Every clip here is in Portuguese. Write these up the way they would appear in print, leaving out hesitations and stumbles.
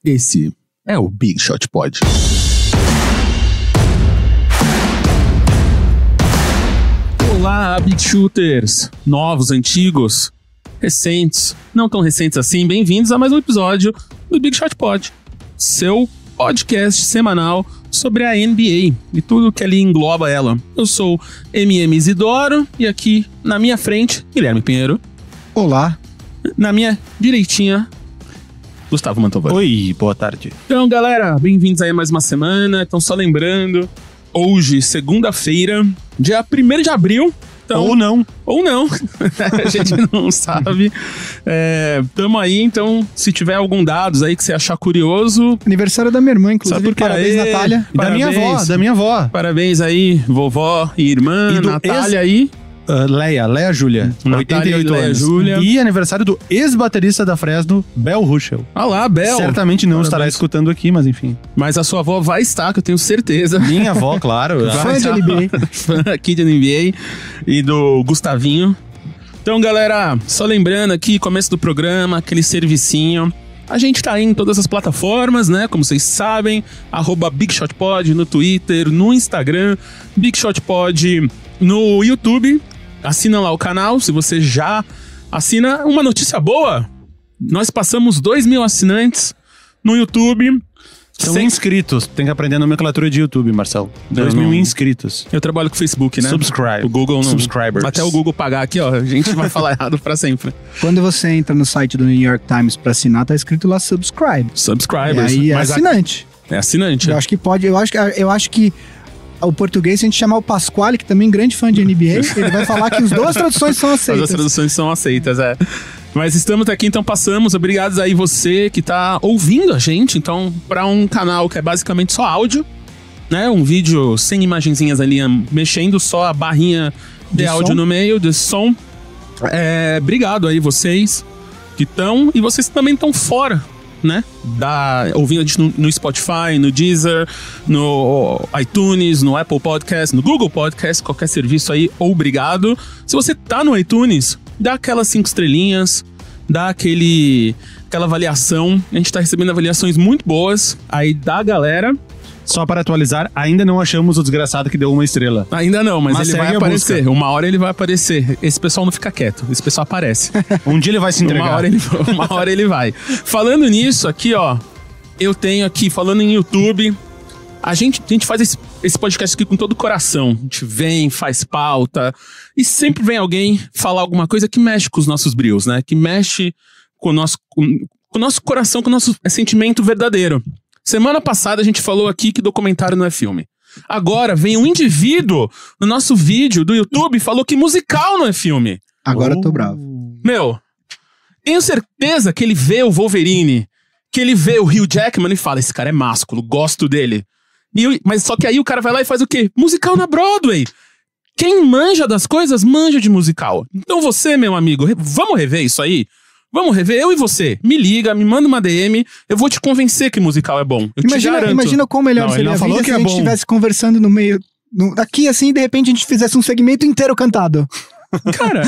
Esse é o Big Shot Pod. Olá, Big Shooters, novos, antigos, recentes, não tão recentes assim, bem-vindos a mais um episódio do Big Shot Pod, seu podcast semanal sobre a NBA e tudo que ali engloba ela. Eu sou MM Isidoro e aqui na minha frente, Guilherme Pinheiro. Olá. Na minha direitinha, Gustavo Mantovani. Oi, boa tarde. Então, galera, bem-vindos aí a mais uma semana. Então, só lembrando, hoje, segunda-feira, dia 1º de abril. Então, ou não. Ou não. A gente não sabe. Tamo aí, então, se tiver algum dados aí que você achar curioso... Aniversário da minha irmã, inclusive. Sabe parabéns, Natália. Parabéns. Da minha avó. Parabéns aí, vovó e irmã, E do Natália aí. Leia Júlia. Natália 88 e Leia anos. Júlia. E aniversário do ex-baterista da Fresno, Bel Ruschel. Olá, Bel. Certamente não estará escutando aqui, mas enfim. Mas a sua avó vai estar, que eu tenho certeza. Minha avó, claro. Fã de NBA. Fã aqui de NBA e do Gustavinho. Então, galera, só lembrando aqui, começo do programa, aquele servicinho. A gente tá aí em todas as plataformas, né? Como vocês sabem, @BigShotPod no Twitter, no Instagram, BigShotPod no YouTube. Assina lá o canal, se você já assina. Uma notícia boa, nós passamos 2.000 assinantes no YouTube. São inscritos. Tem que aprender a nomenclatura de YouTube, Marcelo. 2.000 inscritos. Eu trabalho com o Facebook, né? Subscribe. O Google não. Subscribers. Até o Google pagar aqui, ó. A gente vai falar errado pra sempre. Quando você entra no site do New York Times pra assinar, tá escrito lá subscribe. Subscribers. E aí é Mas assinante. É assinante. Eu acho que pode. Eu acho que o português, se a gente chamar o Pasquale, que também é grande fã de NBA, ele vai falar que as duas traduções são aceitas. As duas traduções são aceitas, é. Mas estamos aqui, então passamos. Obrigados aí você que tá ouvindo a gente. Então, para um canal que é basicamente só áudio, né? Um vídeo sem imagenzinhas ali mexendo, só a barrinha de áudio som. No meio, de som. Obrigado aí vocês que estão. E vocês também estão fora, né? Ouvindo a gente no Spotify, no Deezer, no iTunes, no Apple Podcast, no Google Podcast, qualquer serviço aí, obrigado. Se você tá no iTunes, dá aquelas 5 estrelinhas, dá aquela avaliação. A gente tá recebendo avaliações muito boas aí da galera. Só para atualizar, ainda não achamos o desgraçado que deu 1 estrela. Ainda não, mas ele vai segue a aparecer. busca. Uma hora ele vai aparecer. Esse pessoal não fica quieto, esse pessoal aparece. Um dia ele vai se entregar. Uma hora ele vai. Falando nisso, aqui, ó, eu tenho aqui, falando em YouTube, a gente faz esse podcast aqui com todo o coração. A gente vem, faz pauta, e sempre vem alguém falar alguma coisa que mexe com os nossos brios, né? Que mexe com o nosso coração, com o nosso sentimento verdadeiro. Semana passada a gente falou aqui que documentário não é filme. Agora vem um indivíduo no nosso vídeo do YouTube e falou que musical não é filme. Agora eu tô bravo. Meu, tenho certeza que ele vê o Wolverine, que ele vê o Hugh Jackman e fala, esse cara é másculo, gosto dele. Mas só que aí o cara vai lá e faz o quê? Musical na Broadway. Quem manja das coisas, manja de musical. Então você, meu amigo, vamos rever isso aí? Vamos rever, eu e você. Me liga, me manda uma DM, eu vou te convencer que musical é bom. Eu te garanto. Imagina quão melhor seria a vida se a gente estivesse conversando no meio... Aqui, assim, de repente a gente fizesse um segmento inteiro cantado. Cara,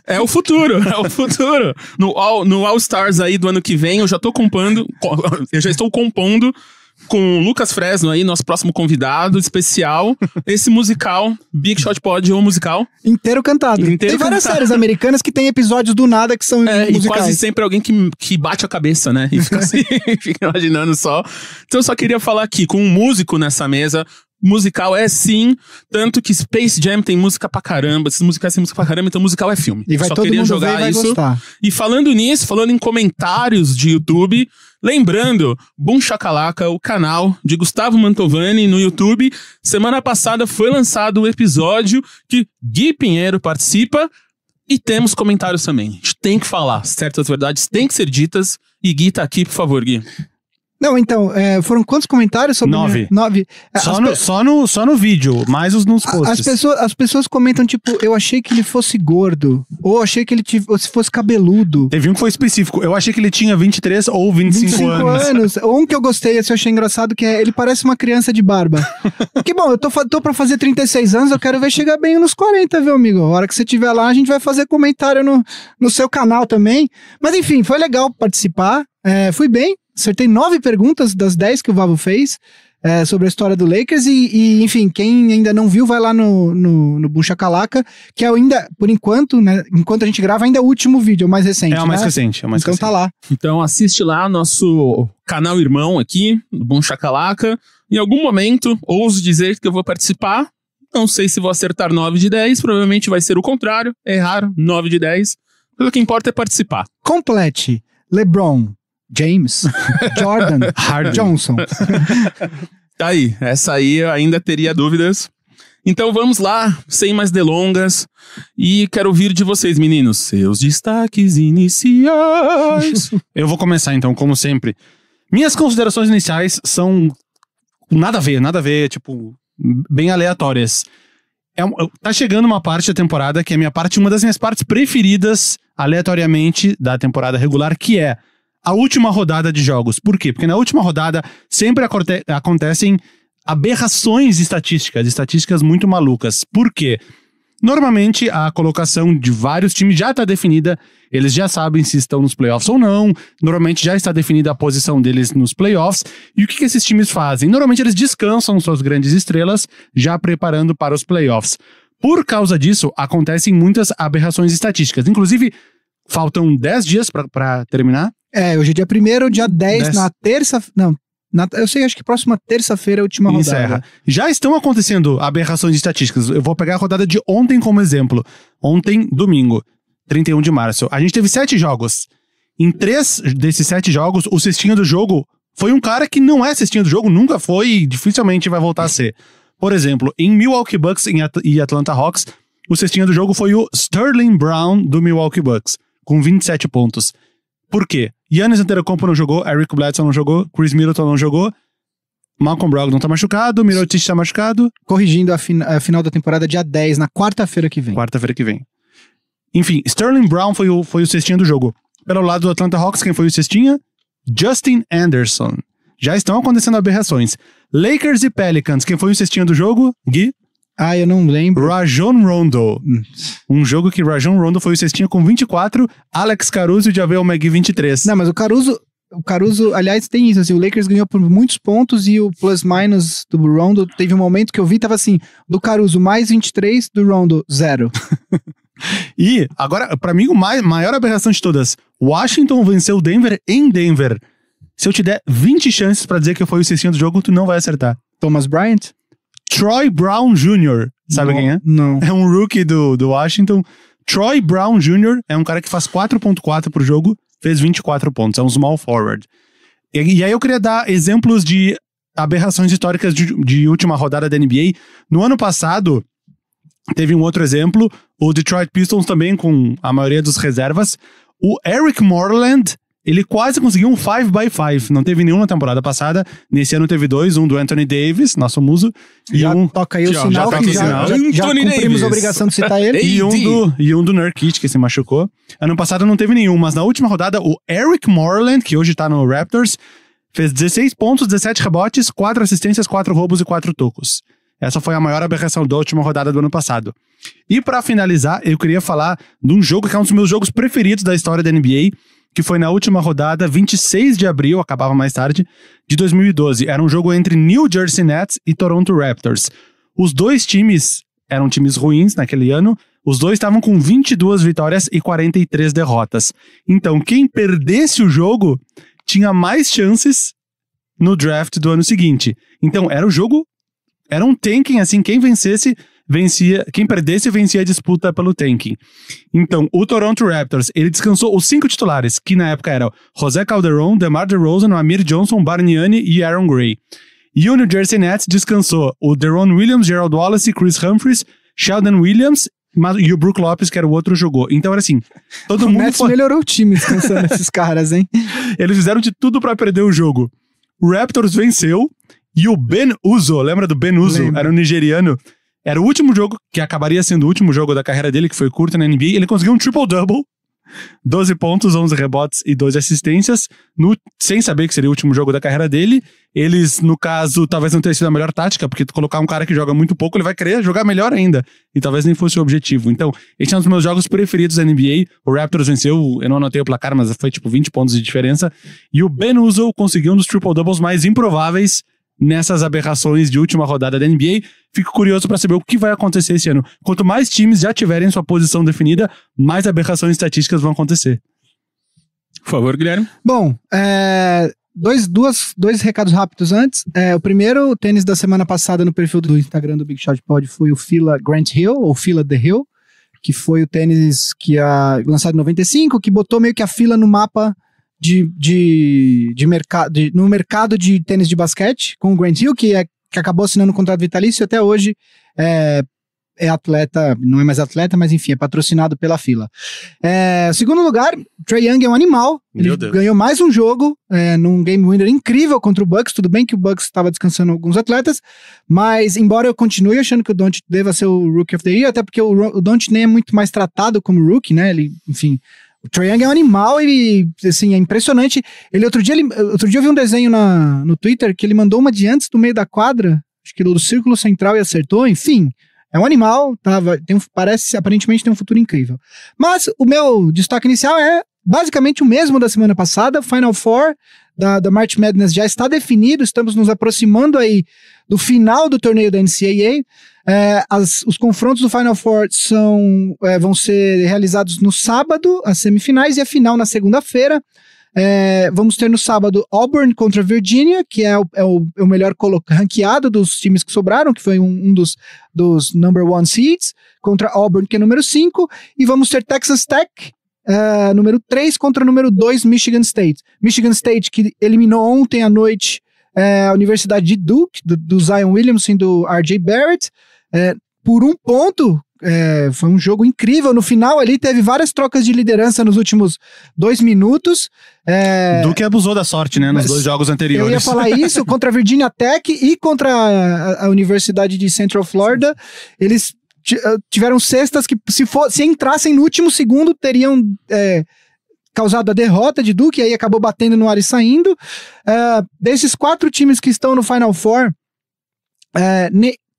é o futuro, é o futuro. No All Stars aí do ano que vem, eu já estou compondo com o Lucas Fresno aí, nosso próximo convidado especial, esse musical, Big Shot Pod, ou musical. Inteiro cantado. Tem várias séries americanas que tem episódios do nada que são musicais. E quase sempre alguém que bate a cabeça, né? E fica assim, fica imaginando só. Então eu só queria falar aqui, com um músico nessa mesa, musical é sim, tanto que Space Jam tem música pra caramba, esses musicais têm música pra caramba, então musical é filme. E vai só todo queria mundo jogar ver e vai isso. gostar. E falando nisso, falando em comentários de YouTube, lembrando, Boom Shakalaka, o canal de Gustavo Mantovani no YouTube, semana passada foi lançado o episódio que Gui Pinheiro participa e temos comentários também. A gente tem que falar, certas verdades têm que ser ditas e Gui tá aqui, por favor, Gui. Não, então, foram quantos comentários sobre... 9. 9. Só no vídeo, mais os nos posts. As pessoas comentam, tipo, eu achei que ele fosse gordo, ou achei que ele se fosse cabeludo. Teve um que foi específico, eu achei que ele tinha 23 ou 25 anos. Um que eu gostei, esse eu achei engraçado, que é, ele parece uma criança de barba. Que bom, eu tô pra fazer 36 anos, eu quero ver chegar bem nos 40, viu, amigo? A hora que você estiver lá, a gente vai fazer comentário no seu canal também. Mas enfim, foi legal participar. Fui bem, Acertei 9 perguntas das 10 que o Vavo fez sobre a história do Lakers enfim, quem ainda não viu, vai lá no Boom Shakalaka, que é ainda, por enquanto, né, enquanto a gente grava, ainda é o último vídeo, é o mais recente. É o mais né? recente. Então tá lá. Então assiste lá nosso canal irmão aqui, do Boom Shakalaka. Em algum momento, ouso dizer que eu vou participar. Não sei se vou acertar 9 de 10, provavelmente vai ser o contrário, errar 9 de 10. Mas o que importa é participar. Complete LeBron James, Jordan, Johnson. Tá aí, essa aí eu ainda teria dúvidas. Então vamos lá, sem mais delongas. E quero ouvir de vocês, meninos, seus destaques iniciais. Eu vou começar então, como sempre. Minhas considerações iniciais são nada a ver, tipo, bem aleatórias. Tá chegando uma parte da temporada que é uma das minhas partes preferidas, aleatoriamente, da temporada regular, que é a última rodada de jogos. Por quê? Porque na última rodada sempre acontecem aberrações estatísticas muito malucas. Por quê? Normalmente a colocação de vários times já está definida, eles já sabem se estão nos playoffs ou não, normalmente já está definida a posição deles nos playoffs, e o que esses times fazem? Normalmente eles descansam suas grandes estrelas, já preparando para os playoffs. Por causa disso, acontecem muitas aberrações estatísticas, inclusive faltam 10 dias para terminar. Hoje é dia 1º, dia 10, na terça... Não, eu sei, acho que próxima terça-feira é a última rodada. Encerra. Já estão acontecendo aberrações estatísticas. Eu vou pegar a rodada de ontem como exemplo. Ontem, domingo, 31 de março. A gente teve 7 jogos. Em 3 desses 7 jogos, o cestinha do jogo foi um cara que não é cestinha do jogo, nunca foi e dificilmente vai voltar a ser. Por exemplo, em Milwaukee Bucks e Atlanta Hawks, o cestinha do jogo foi o Sterling Brown do Milwaukee Bucks, com 27 pontos. Por quê? Giannis Antetokounmpo não jogou, Eric Bledsoe não jogou, Chris Middleton não jogou, Malcolm Brogdon tá machucado, Mirotic tá machucado. Corrigindo a final da temporada dia 10, na quarta-feira que vem. Enfim, Sterling Brown foi o cestinha do jogo. Pelo lado do Atlanta Hawks, quem foi o cestinha? Justin Anderson. Já estão acontecendo aberrações. Lakers e Pelicans, quem foi o cestinha do jogo? Gui? Eu não lembro. Rajon Rondo. Um jogo que Rajon Rondo foi o cestinha com 24, Alex Caruso e Javel McGee 23. Não, mas o Caruso, aliás, tem isso, assim, o Lakers ganhou por muitos pontos e o plus-minus do Rondo, teve um momento que eu vi, tava assim, do Caruso mais 23, do Rondo 0. E, agora, pra mim, maior aberração de todas, Washington venceu Denver em Denver. Se eu te der 20 chances pra dizer que foi o cestinha do jogo, tu não vai acertar. Thomas Bryant? Troy Brown Jr., sabe quem é? Não. É um rookie do Washington. Troy Brown Jr. é um cara que faz 4.4 por jogo, fez 24 pontos, é um small forward. E aí eu queria dar exemplos de aberrações históricas de última rodada da NBA. No ano passado, teve um outro exemplo, o Detroit Pistons também com a maioria dos reservas. O Eric Moreland, ele quase conseguiu um 5x5, não teve nenhum na temporada passada, nesse ano teve 2, um do Anthony Davis, nosso muso, já toca aí o sinal que já cumprimos a obrigação de citar ele. E um do Nurkic, que se machucou. Ano passado não teve nenhum, mas na última rodada, o Eric Moreland, que hoje tá no Raptors, fez 16 pontos, 17 rebotes, 4 assistências, 4 roubos e 4 tocos. Essa foi a maior aberração da última rodada do ano passado. E pra finalizar, eu queria falar de um jogo que é um dos meus jogos preferidos da história da NBA, que foi na última rodada, 26 de abril, acabava mais tarde, de 2012. Era um jogo entre New Jersey Nets e Toronto Raptors. Os dois times eram times ruins naquele ano, os dois estavam com 22 vitórias e 43 derrotas. Então, quem perdesse o jogo tinha mais chances no draft do ano seguinte. Então, era um tanking, assim, quem vencesse... quem perdesse vencia a disputa pelo tanking. Então, o Toronto Raptors, ele descansou os 5 titulares, que na época eram José Calderon, DeMar DeRozan, Amir Johnson, Bargnani e Aaron Gray. E o New Jersey Nets descansou o Deron Williams, Gerald Wallace, Chris Humphries, Sheldon Williams e o Brook Lopes, que era o outro, jogou. Então era assim, todo mundo... O Nets melhorou o time descansando esses caras, hein? Eles fizeram de tudo pra perder o jogo. O Raptors venceu e o Ben Uzo, lembra do Ben Uzo? Era um nigeriano. Era o último jogo, que acabaria sendo o último jogo da carreira dele, que foi curto na NBA. Ele conseguiu um triple-double 12 pontos, 11 rebotes e 12 assistências, sem saber que seria o último jogo da carreira dele. Eles, no caso, talvez não tenha sido a melhor tática, porque tu colocar um cara que joga muito pouco, ele vai querer jogar melhor ainda. E talvez nem fosse o objetivo. Então, esse é um dos meus jogos preferidos da NBA. O Raptors venceu, eu não anotei o placar, mas foi tipo 20 pontos de diferença. E o Ben Uzoh conseguiu um dos triple-doubles mais improváveis nessas aberrações de última rodada da NBA. Fico curioso para saber o que vai acontecer esse ano. Quanto mais times já tiverem sua posição definida, mais aberrações estatísticas vão acontecer. Por favor, Guilherme. Bom, dois recados rápidos antes. O primeiro, o tênis da semana passada no perfil do Instagram do Big Shot Pod foi o Fila Grant Hill, ou Fila The Hill, que foi o tênis que lançado em 95, que botou meio que a fila no mapa no mercado de tênis de basquete, com o Grant Hill, que acabou assinando um contrato vitalício e até hoje é atleta, não é mais atleta, mas enfim, é patrocinado pela fila. Segundo lugar, Trae Young é um animal. Ele ganhou mais um jogo num game winner incrível contra o Bucks. Tudo bem que o Bucks estava descansando alguns atletas, mas embora eu continue achando que o Doncic deva ser o Rookie of the Year, até porque o Doncic nem é muito mais tratado como Rookie, né? Ele, enfim... O Trae Young é um animal e, assim, é impressionante. Outro dia eu vi um desenho no Twitter que ele mandou uma de antes do meio da quadra, acho que do círculo central e acertou, enfim. É um animal, aparentemente tem um futuro incrível. Mas o meu destaque inicial é basicamente o mesmo da semana passada. Final Four da March Madness já está definido, estamos nos aproximando aí do final do torneio da NCAA. Os confrontos do Final Four vão ser realizados no sábado, as semifinais, e a final na segunda-feira. Vamos ter no sábado Auburn contra Virginia, que é o melhor ranqueado dos times que sobraram, que foi um dos number one seeds, contra Auburn, que é número 5, e vamos ter Texas Tech, número 3 contra número 2, Michigan State. Michigan State, que eliminou ontem à noite a Universidade de Duke, do Zion Williamson e do R.J. Barrett, por 1 ponto. Foi um jogo incrível. No final ali teve várias trocas de liderança nos últimos 2 minutos. Duke abusou da sorte, né? Nos 2 jogos anteriores. Eu ia falar isso contra a Virginia Tech e contra a Universidade de Central Florida. Eles tiveram cestas que, se entrassem no último segundo, teriam causado a derrota de Duke, e aí acabou batendo no ar e saindo. Desses 4 times que estão no Final Four,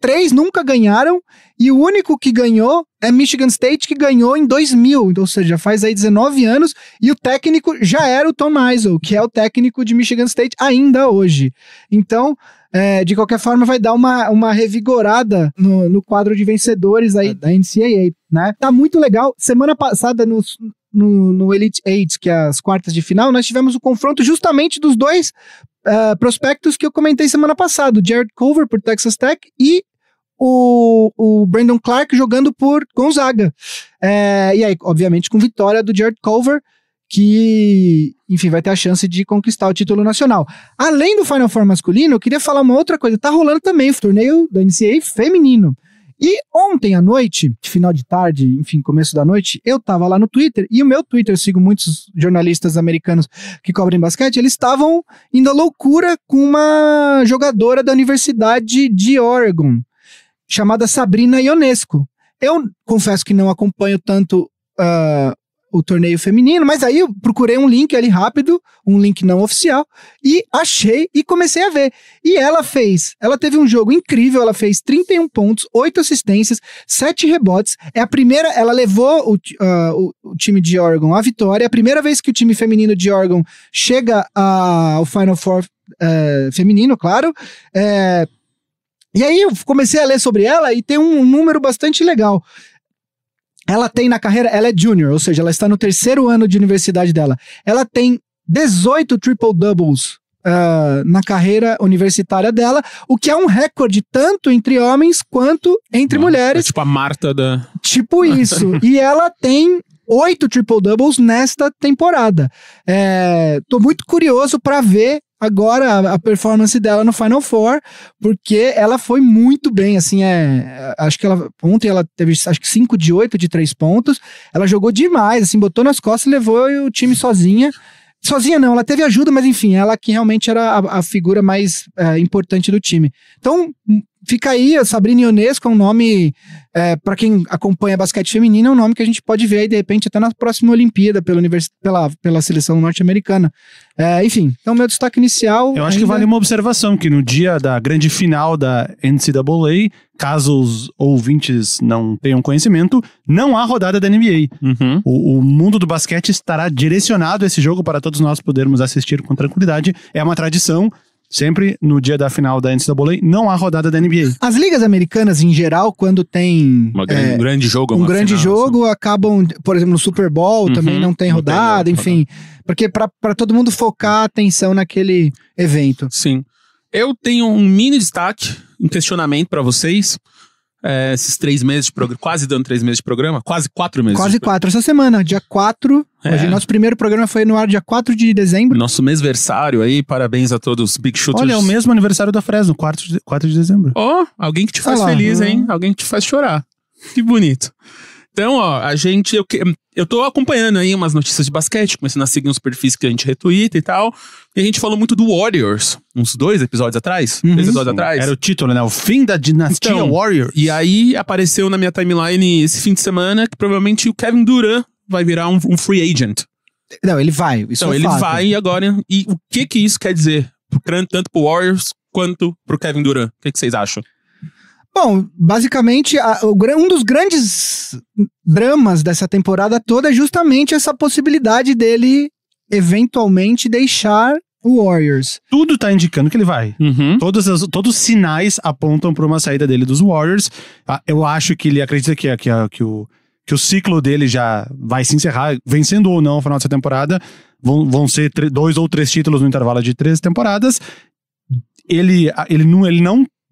3 nunca ganharam, e o único que ganhou é Michigan State, que ganhou em 2000, ou seja, faz aí 19 anos, e o técnico já era o Tom Izzo, que é o técnico de Michigan State ainda hoje. Então, de qualquer forma, vai dar uma revigorada no quadro de vencedores aí da NCAA, né? Tá muito legal. Semana passada, no Elite 8, que é as quartas de final, nós tivemos o confronto justamente dos 2 prospectos que eu comentei semana passada, o Jared Culver por Texas Tech e o Brandon Clark jogando por Gonzaga. E aí, obviamente, com vitória do Jared Culver, que, enfim, vai ter a chance de conquistar o título nacional. Além do Final Four masculino, eu queria falar uma outra coisa. Tá rolando também o torneio da NCAA feminino. E ontem à noite, final de tarde, enfim, começo da noite, eu tava lá no Twitter, e o meu Twitter, eu sigo muitos jornalistas americanos que cobrem basquete, eles estavam indo à loucura com uma jogadora da Universidade de Oregon, chamada Sabrina Ionesco. Eu confesso que não acompanho tanto o torneio feminino, mas aí eu procurei um link ali rápido, um link não oficial, e achei e comecei a ver. E ela teve um jogo incrível, ela fez 31 pontos, 8 assistências, 7 rebotes. É a primeira, ela levou o time de Oregon à vitória, é a primeira vez que o time feminino de Oregon chega ao Final Four feminino, claro. E aí eu comecei a ler sobre ela e tem um número bastante legal. Ela tem na carreira, ela é junior, ou seja, ela está no 3º ano de universidade dela. Ela tem 18 triple-doubles na carreira universitária dela, o que é um recorde tanto entre homens quanto entre mulheres. É tipo a Marta da... Tipo isso. E ela tem 8 triple-doubles nesta temporada. Tô muito curioso para ver agora a performance dela no Final Four, porque ela foi muito bem, assim, acho que ontem ela teve, acho que 5 de 8 de 3 pontos, ela jogou demais, assim, botou nas costas e levou o time sozinha, Sozinha não, ela teve ajuda, mas enfim, ela que realmente era a figura mais importante do time. Então, fica aí, a Sabrina Ionesco é um nome, para quem acompanha basquete feminino, é um nome que a gente pode ver aí, de repente, até na próxima Olimpíada, pela seleção norte-americana. Enfim, então meu destaque inicial... Eu acho que vale uma observação, que no dia da grande final da NCAA, caso os ouvintes não tenham conhecimento, não há rodada da NBA. Uhum. O mundo do basquete estará direcionado a esse jogo para todos nós podermos assistir com tranquilidade. É uma tradição. Sempre no dia da final da NCAA não há rodada da NBA. As ligas americanas, em geral, quando tem um grande jogo, um grande jogo, acabam, por exemplo, no Super Bowl também não tem rodada, enfim. Porque para todo mundo focar a atenção naquele evento. Sim. Eu tenho um mini destaque, um questionamento para vocês. Esses 3 meses de programa, quase dando 3 meses de programa, quase 4 meses. Quase 4, essa semana, dia 4. Hoje, nosso primeiro programa foi no ar dia 4 de dezembro. Nosso mêsversário aí, parabéns a todos os Big Shooters. Olha, é o mesmo aniversário da Fresno, 4 de dezembro. Alguém que te faz feliz, hein? Alguém que te faz chorar. Que bonito. Então, eu tô acompanhando aí umas notícias de basquete, começando a seguir uns perfis que a gente retweeta e tal. E a gente falou muito do Warriors, uns 2 episódios atrás. 3 episódios atrás. Era o título, né? O fim da dinastia Warriors. E aí apareceu na minha timeline esse fim de semana que provavelmente o Kevin Durant vai virar um free agent. Não, ele vai. Isso então, ele vai agora. E o que isso quer dizer? Tanto pro Warriors quanto pro Kevin Durant. O que vocês acham? Bom, basicamente, um dos grandes dramas dessa temporada toda é justamente essa possibilidade dele eventualmente deixar o Warriors. Tudo tá indicando que ele vai. Uhum. Todos os sinais apontam para uma saída dele dos Warriors. Eu acho que ele acredita que o ciclo dele já vai se encerrar, vencendo ou não no final dessa temporada. Vão ser 2 ou 3 títulos no intervalo de 3 temporadas. Ele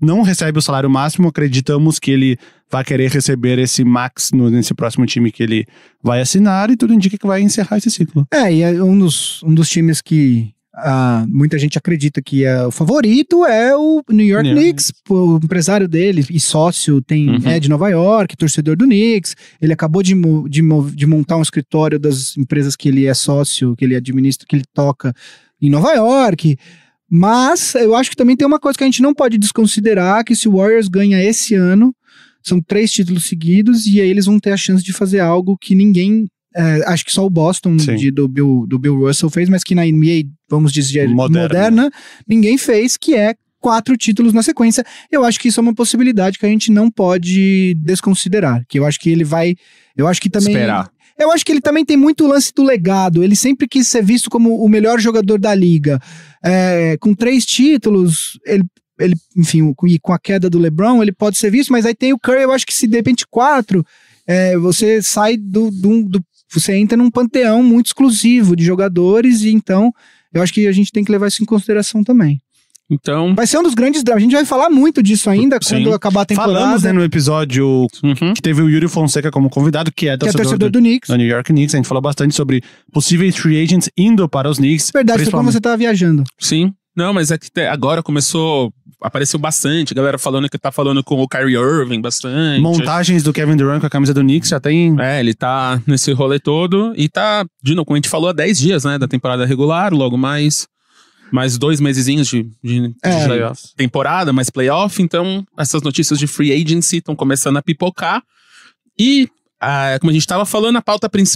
não recebe o salário máximo, acreditamos que ele vai querer receber esse max nesse próximo time que ele vai assinar, e tudo indica que vai encerrar esse ciclo. E é um dos times que muita gente acredita que é o favorito, é o New York Knicks. O empresário dele e sócio é de Nova York, torcedor do Knicks. Ele acabou de montar um escritório das empresas que ele é sócio, que ele administra, que ele toca em Nova York. Mas eu acho que também tem uma coisa que a gente não pode desconsiderar, que se o Warriors ganha esse ano, são 3 títulos seguidos, e aí eles vão ter a chance de fazer algo que ninguém, acho que só o Boston do Bill Russell fez, mas que na NBA, vamos dizer, moderna, ninguém fez, que é 4 títulos na sequência. Eu acho que isso é uma possibilidade que a gente não pode desconsiderar, que eu acho que ele vai, eu acho que também... Esperar. Eu acho que ele também tem muito lance do legado. Ele sempre quis ser visto como o melhor jogador da liga. Com 3 títulos, ele, enfim, e com a queda do LeBron, ele pode ser visto, mas aí tem o Curry. Eu acho que se de repente 4, você sai você entra num panteão muito exclusivo de jogadores, e então eu acho que a gente tem que levar isso em consideração também. Então... Vai ser um dos grandes dramas. A gente vai falar muito disso ainda quando acabar a temporada. Falamos, no episódio que teve o Yuri Fonseca como convidado, que é torcedor do Knicks. Do New York Knicks. A gente falou bastante sobre possíveis free agents indo para os Knicks. Verdade, foi quando você estava viajando. Sim. Não, mas é que agora apareceu bastante. A galera falando que tá falando com o Kyrie Irving bastante. Montagens do Kevin Durant com a camisa do Knicks já tem... ele tá nesse rolê todo. E tá, de novo, como a gente falou, há 10 dias, né, da temporada regular, logo mais 2 mesezinhos de temporada, mais playoff. Então, essas notícias de free agency estão começando a pipocar. E, como a gente estava falando,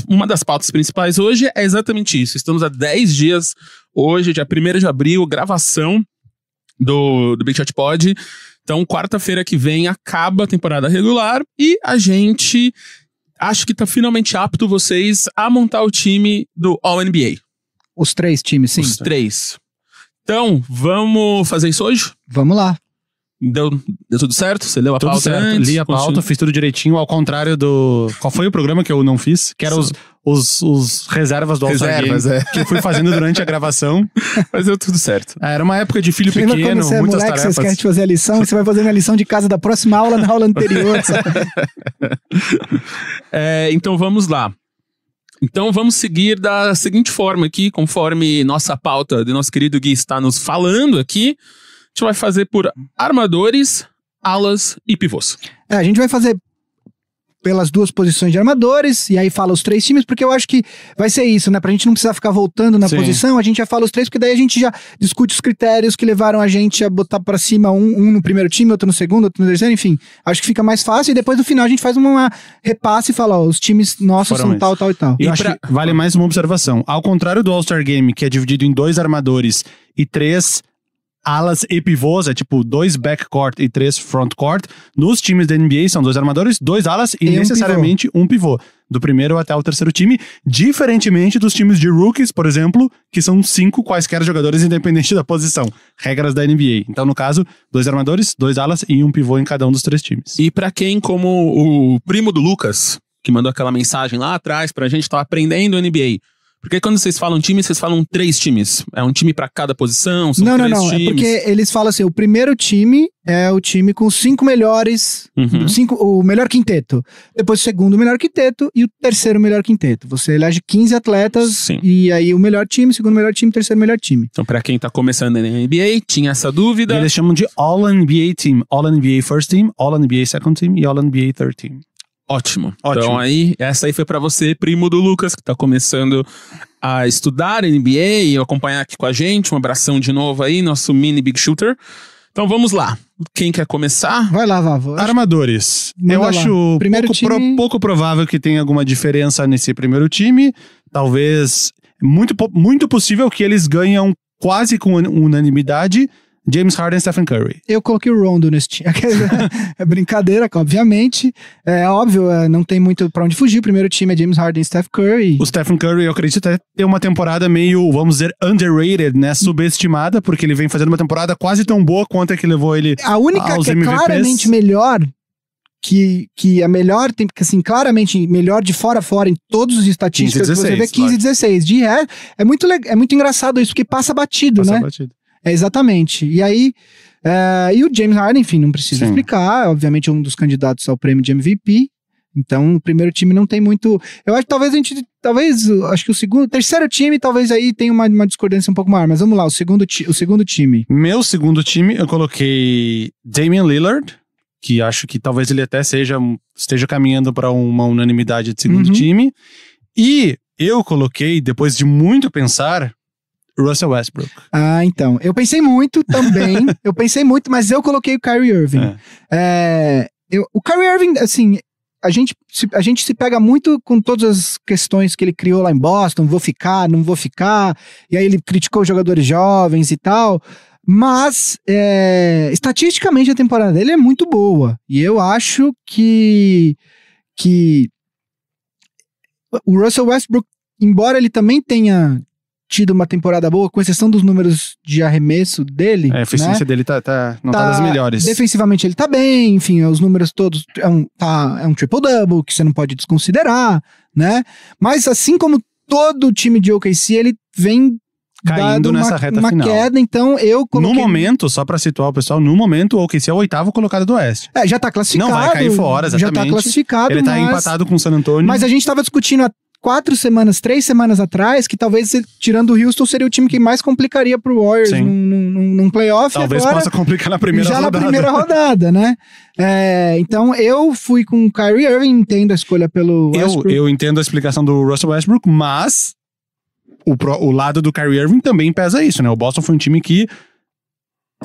uma das pautas principais hoje é exatamente isso. Estamos há 10 dias hoje, dia 1º de abril, gravação do Big Shot Pod. Então, quarta-feira que vem acaba a temporada regular e a gente acho que tá finalmente apto vocês a montar o time do All-NBA. Os 3 times, sim. Os 3. Então, vamos fazer isso hoje? Vamos lá. Deu tudo certo? Você leu a pauta? Tudo certo. Li a pauta, fiz tudo direitinho, ao contrário do... Qual foi o programa que eu não fiz? Que era os reservas do All-Star Game, que eu fui fazendo durante a gravação. Mas deu tudo certo. Era uma época de filho pequeno, muitas tarefas. Você esquece de fazer a lição, você vai fazendo a lição de casa da próxima aula na aula anterior. Então vamos lá. Então vamos seguir da seguinte forma aqui, conforme nossa pauta de nosso querido Gui está nos falando aqui. A gente vai fazer por armadores, alas e pivôs. A gente vai fazer pelas duas posições de armadores, e aí fala os 3 times, porque eu acho que vai ser isso, né? Pra gente não precisar ficar voltando na Sim. posição, a gente já fala os 3, porque daí a gente já discute os critérios que levaram a gente a botar pra cima um no primeiro time, outro no segundo, outro no terceiro, enfim. Acho que fica mais fácil, e depois no final a gente faz uma repasse e fala, ó, os times nossos Foram são tal, tal e tal. Eu acho que vale mais uma observação. Ao contrário do All-Star Game, que é dividido em 2 armadores e 3 alas e pivôs, é tipo 2 backcourt e 3 frontcourt. Nos times da NBA são 2 armadores, 2 alas e necessariamente um pivô. Do primeiro até o terceiro time, diferentemente dos times de rookies, por exemplo, que são 5 quaisquer jogadores independente da posição. Regras da NBA. Então, no caso, 2 armadores, 2 alas e um pivô em cada um dos 3 times. E pra quem, como o primo do Lucas, que mandou aquela mensagem lá atrás pra gente, tá aprendendo NBA. Porque quando vocês falam time, vocês falam 3 times. É um time pra cada posição, são 3 times. É porque eles falam assim, o primeiro time é o time com 5 melhores, o melhor quinteto. Depois o segundo melhor quinteto e o terceiro melhor quinteto. Você elege 15 atletas. Sim. E aí o melhor time, segundo melhor time, terceiro melhor time. Então pra quem tá começando na NBA, tinha essa dúvida. E eles chamam de All-NBA Team. All-NBA First Team, All-NBA Second Team e All-NBA Third Team. Ótimo. Então aí, essa aí foi pra você, primo do Lucas, que tá começando a estudar NBA e acompanhar aqui com a gente. Um abração de novo aí, nosso mini Big Shooter. Então vamos lá. Quem quer começar? Vai lá, Vavo. Armadores. Eu lá. acho Time... pouco provável que tenha alguma diferença nesse primeiro time. Talvez, muito possível que eles ganham quase com unanimidade. James Harden e Stephen Curry. Eu coloquei o Rondo nesse time. É brincadeira, obviamente. É óbvio, não tem muito pra onde fugir. O primeiro time é James Harden e Steph Curry. O Stephen Curry, eu acredito, até ter uma temporada meio, vamos dizer, underrated, né? Subestimada, porque ele vem fazendo uma temporada quase tão boa quanto a que levou ele a única aos que MVPs. É claramente melhor, que é melhor, tem assim, claramente melhor de fora a fora em todos os estatísticas. 15, 16, você vê 15 e 16. É muito engraçado isso, porque passa batido, né? Batido. Exatamente. E aí, e o James Harden, enfim, não precisa explicar. Obviamente é um dos candidatos ao prêmio de MVP. Então, o primeiro time não tem muito... Eu acho que acho que o terceiro time, talvez aí tenha uma discordância um pouco maior. Mas vamos lá, o segundo time. Meu segundo time, eu coloquei Damian Lillard, que acho que talvez ele até esteja caminhando para uma unanimidade de segundo time. E eu coloquei, depois de muito pensar... Russell Westbrook. Ah, então. Eu pensei muito também. Mas eu coloquei o Kyrie Irving. O Kyrie Irving, assim, a gente se pega muito com todas as questões que ele criou lá em Boston. Vou ficar, não vou ficar. E aí ele criticou os jogadores jovens e tal. Mas, estatisticamente, a temporada dele é muito boa. E eu acho que o Russell Westbrook, embora ele também tenha tido uma temporada boa, com exceção dos números de arremesso dele. A eficiência dele não tá das melhores. Defensivamente ele tá bem, enfim, os números todos é um triple-double, que você não pode desconsiderar, né? Mas assim como todo time de OKC, ele vem caindo nessa reta final. Uma queda, então eu coloquei... No momento, só pra situar o pessoal, o OKC é o 8º colocado do Oeste. Já tá classificado. Não vai cair fora, exatamente. Já tá classificado, ele tá empatado com o San Antonio. Mas a gente tava discutindo 3 semanas atrás, que talvez, tirando o Houston, seria o time que mais complicaria pro Warriors num playoff. Talvez agora, possa complicar na primeira rodada. Já na primeira rodada, né? Então, eu fui com o Kyrie Irving, entendo a escolha pelo Westbrook. Eu entendo a explicação do Russell Westbrook, mas o lado do Kyrie Irving também pesa isso, né? O Boston foi um time que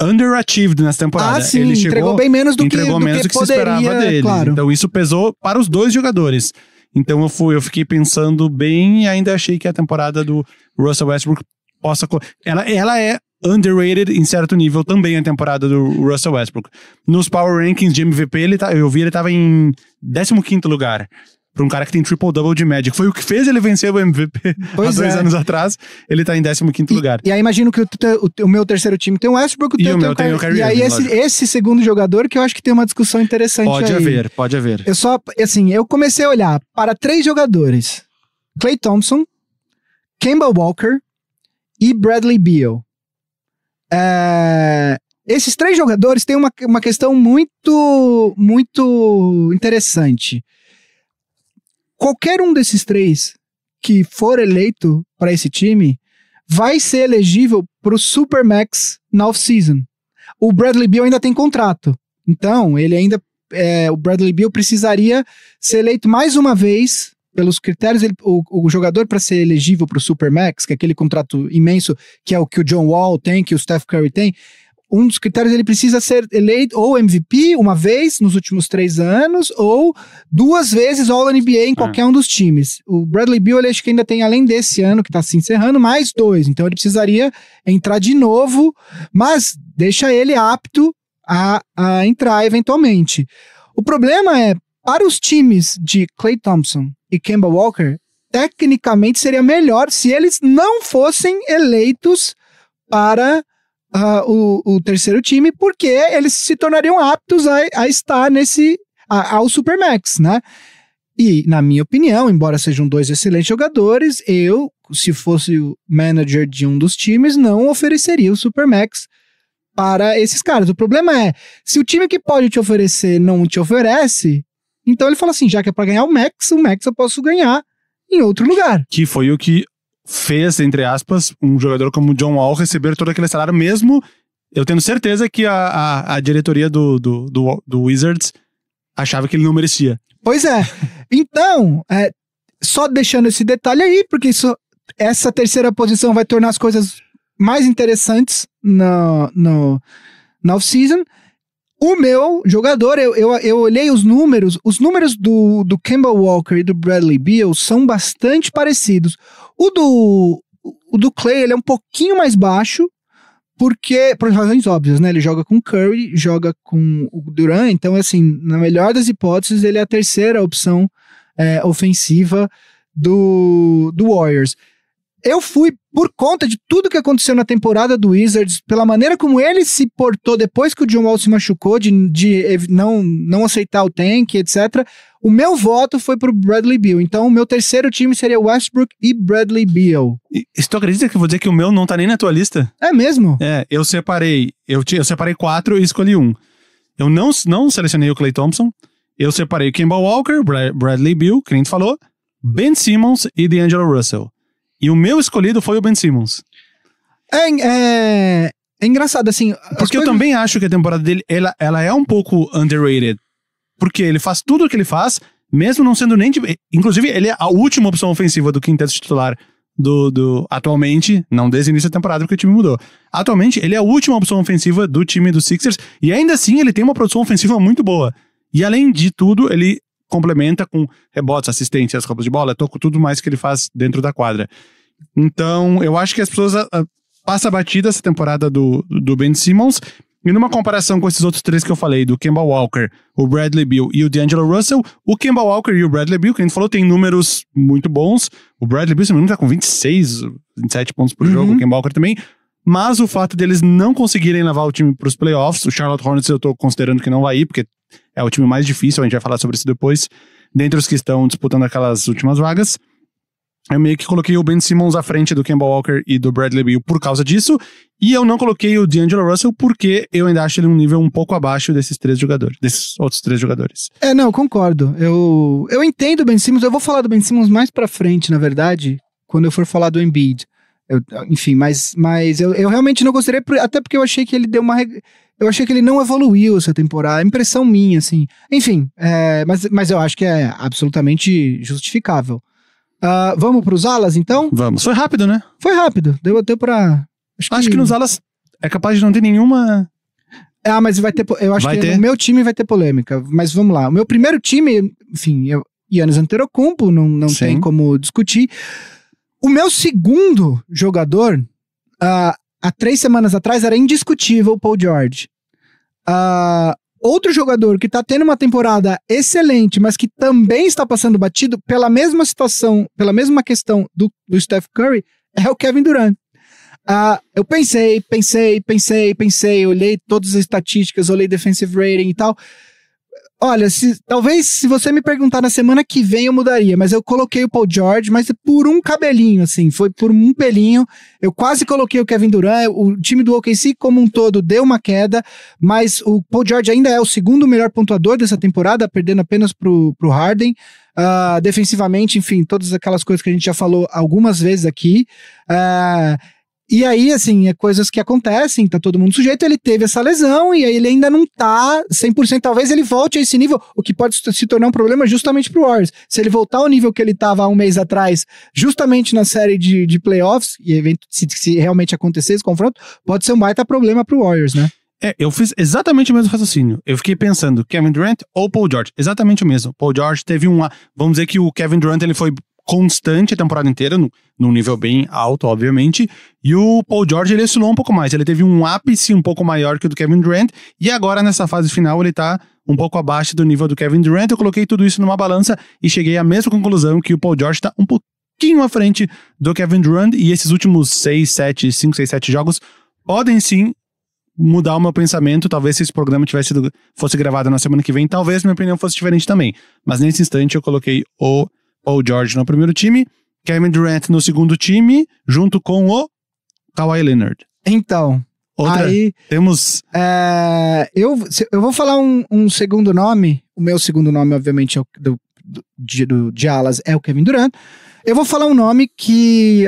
underachieved nessa temporada. Sim, ele entregou bem menos do que poderia, se esperava dele. Claro. Então, isso pesou para os 2 jogadores. Então eu fiquei pensando bem e ainda achei que a temporada do Russell Westbrook possa... Ela é underrated em certo nível também, a temporada do Russell Westbrook. Nos Power Rankings de MVP, eu vi ele estava em 15º lugar. Para um cara que tem triple-double de média. Foi o que fez ele vencer o MVP há 2 anos atrás. Ele tá em 15º lugar. E aí imagino que o meu terceiro time tem o Westbrook, o meu tem o Kyrie. E aí esse segundo jogador que eu acho que tem uma discussão interessante aí. Pode haver. Eu comecei a olhar para 3 jogadores. Klay Thompson, Kemba Walker e Bradley Beal. Esses 3 jogadores têm uma questão muito, muito interessante. Qualquer um desses 3 que for eleito para esse time vai ser elegível para o Supermax na off-season. O Bradley Beal ainda tem contrato, então ele ainda o Bradley Beal precisaria ser eleito mais uma vez pelos critérios, o jogador para ser elegível para o Supermax, que é aquele contrato imenso, que é o que o John Wall tem, que o Steph Curry tem, um dos critérios, ele precisa ser eleito ou MVP uma vez nos últimos 3 anos, ou 2 vezes All-NBA em qualquer um dos times. O Bradley Beal, ele acho que ainda tem, além desse ano que está se encerrando, mais 2, então ele precisaria entrar de novo, mas deixa ele apto a entrar eventualmente. O problema é, para os times de Klay Thompson e Kemba Walker, tecnicamente seria melhor se eles não fossem eleitos para o terceiro time, porque eles se tornariam aptos a estar ao Supermax, né? E, na minha opinião, embora sejam 2 excelentes jogadores, eu, se fosse o manager de um dos times, não ofereceria o Supermax para esses caras. O problema é, se o time que pode te oferecer não te oferece, então ele fala assim, já que é para ganhar o Max eu posso ganhar em outro lugar. Que foi o que fez, entre aspas, um jogador como o John Wall receber todo aquele salário, mesmo eu tendo certeza que a diretoria do Wizards achava que ele não merecia. Pois é. Então, só deixando esse detalhe aí, porque essa terceira posição vai tornar as coisas mais interessantes na off-season. O meu jogador, eu olhei os números do Kemba Walker e do Bradley Beal são bastante parecidos. O do Klay, ele é um pouquinho mais baixo, porque, por razões óbvias, né? Ele joga com Curry, joga com o Durant, então, assim, na melhor das hipóteses, ele é a terceira opção ofensiva do Warriors. Eu fui, por conta de tudo que aconteceu na temporada do Wizards, pela maneira como ele se portou depois que o John Wall se machucou, de não aceitar o tank, etc. O meu voto foi pro Bradley Beal. Então, o meu terceiro time seria Westbrook e Bradley Beal. E tu acredita que eu vou dizer que o meu não tá nem na tua lista? É mesmo? Eu separei 4 e escolhi um. Eu não selecionei o Klay Thompson. Eu separei o Kemba Walker, Bradley Beal, que nem tu falou, Ben Simmons e D'Angelo Russell. E o meu escolhido foi o Ben Simmons. É engraçado, assim... Porque eu também acho que a temporada dele, ela é um pouco underrated. Porque ele faz tudo o que ele faz, mesmo não sendo nem... Inclusive, ele é a última opção ofensiva do quinteto titular atualmente, não desde o início da temporada, porque o time mudou. Atualmente, ele é a última opção ofensiva do time dos Sixers, e ainda assim ele tem uma produção ofensiva muito boa. E além de tudo, ele complementa com rebotes, assistências, roubos de bola, tudo mais que ele faz dentro da quadra. Então, eu acho que as pessoas passam batida essa temporada do Ben Simmons, e numa comparação com esses outros 3 que eu falei, do Kemba Walker, o Bradley Beal e o D'Angelo Russell, o Kemba Walker e o Bradley Beal, que a gente falou, tem números muito bons. O Bradley Beal, se não me engano, tá com 26, 27 pontos por jogo, o Kemba Walker também. Mas o fato deles não conseguirem levar o time pros playoffs, o Charlotte Hornets eu tô considerando que não vai ir, porque é o time mais difícil, a gente vai falar sobre isso depois, dentre os que estão disputando aquelas últimas vagas. Eu meio que coloquei o Ben Simmons à frente do Kemba Walker e do Bradley Beal por causa disso, e eu não coloquei o D'Angelo Russell porque eu ainda acho ele um nível um pouco abaixo desses outros 3 jogadores. Não, concordo. Eu entendo o Ben Simmons, eu vou falar do Ben Simmons mais pra frente, na verdade, quando eu for falar do Embiid. Enfim, mas eu realmente não gostaria, até porque eu achei que ele eu achei que ele não evoluiu essa temporada, impressão minha, assim. Enfim, mas eu acho que é absolutamente justificável. Vamos pros alas, então? Vamos. Foi rápido, né? Foi rápido. Deu pra... Acho que nos alas é capaz de não ter nenhuma... mas vai ter... Eu acho que o meu time vai ter polêmica. Mas vamos lá. O meu primeiro time, enfim, Giannis Antetokounmpo, não tem como discutir. O meu segundo jogador, há 3 semanas atrás, era indiscutível o Paul George. Outro jogador que tá tendo uma temporada excelente, mas que também está passando batido pela mesma situação, pela mesma questão do Steph Curry, é o Kevin Durant. Eu pensei, olhei todas as estatísticas, olhei defensive rating e tal. Olha, talvez se você me perguntar na semana que vem eu mudaria, mas eu coloquei o Paul George, mas por um cabelinho, assim, foi por um pelinho. Eu quase coloquei o Kevin Durant, o time do OKC como um todo deu uma queda, mas o Paul George ainda é o segundo melhor pontuador dessa temporada, perdendo apenas pro Harden. Defensivamente, enfim, todas aquelas coisas que a gente já falou algumas vezes aqui. E aí, assim, é coisas que acontecem, tá todo mundo sujeito, ele teve essa lesão e aí ele ainda não tá 100%, talvez ele volte a esse nível, o que pode se tornar um problema justamente pro Warriors. Se ele voltar ao nível que ele tava há um mês atrás, justamente na série de playoffs, e se realmente acontecer esse confronto, pode ser um baita problema pro Warriors, né? Eu fiz exatamente o mesmo raciocínio. Eu fiquei pensando, Kevin Durant ou Paul George? Exatamente o mesmo. Paul George teve vamos dizer que o Kevin Durant ele foi constante a temporada inteira, num nível bem alto, obviamente, e o Paul George ele oscilou um pouco mais, ele teve um ápice um pouco maior que o do Kevin Durant, e agora nessa fase final ele tá um pouco abaixo do nível do Kevin Durant. Eu coloquei tudo isso numa balança e cheguei à mesma conclusão, que o Paul George tá um pouquinho à frente do Kevin Durant, e esses últimos 5, 6, 7 jogos podem sim mudar o meu pensamento. Talvez se esse programa fosse gravado na semana que vem, talvez minha opinião fosse diferente também, mas nesse instante eu coloquei o Paul George no primeiro time, Kevin Durant no segundo time, junto com o Kawhi Leonard. Então, aí temos... eu vou falar um segundo nome, o meu segundo nome, obviamente, é de alas, é o Kevin Durant. Eu vou falar um nome que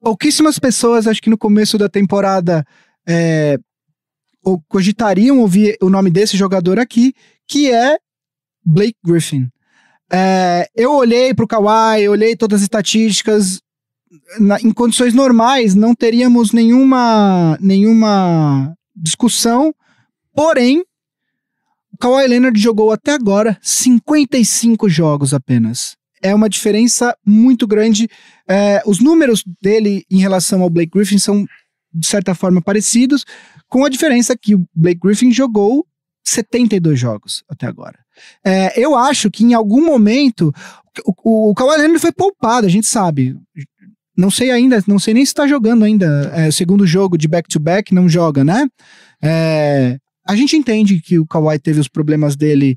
pouquíssimas pessoas, acho que no começo da temporada, cogitariam ouvir o nome desse jogador aqui, que é Blake Griffin. Eu olhei pro Kawhi, eu olhei todas as estatísticas, em condições normais não teríamos nenhuma discussão, porém o Kawhi Leonard jogou até agora 55 jogos apenas. É uma diferença muito grande. Os números dele em relação ao Blake Griffin são de certa forma parecidos, com a diferença que o Blake Griffin jogou 72 jogos até agora. Eu acho que em algum momento o Kawhi Leonard foi poupado, a gente sabe. Não sei nem se tá jogando ainda. Segundo jogo de back-to-back, não joga, né? A gente entende que o Kawhi teve os problemas dele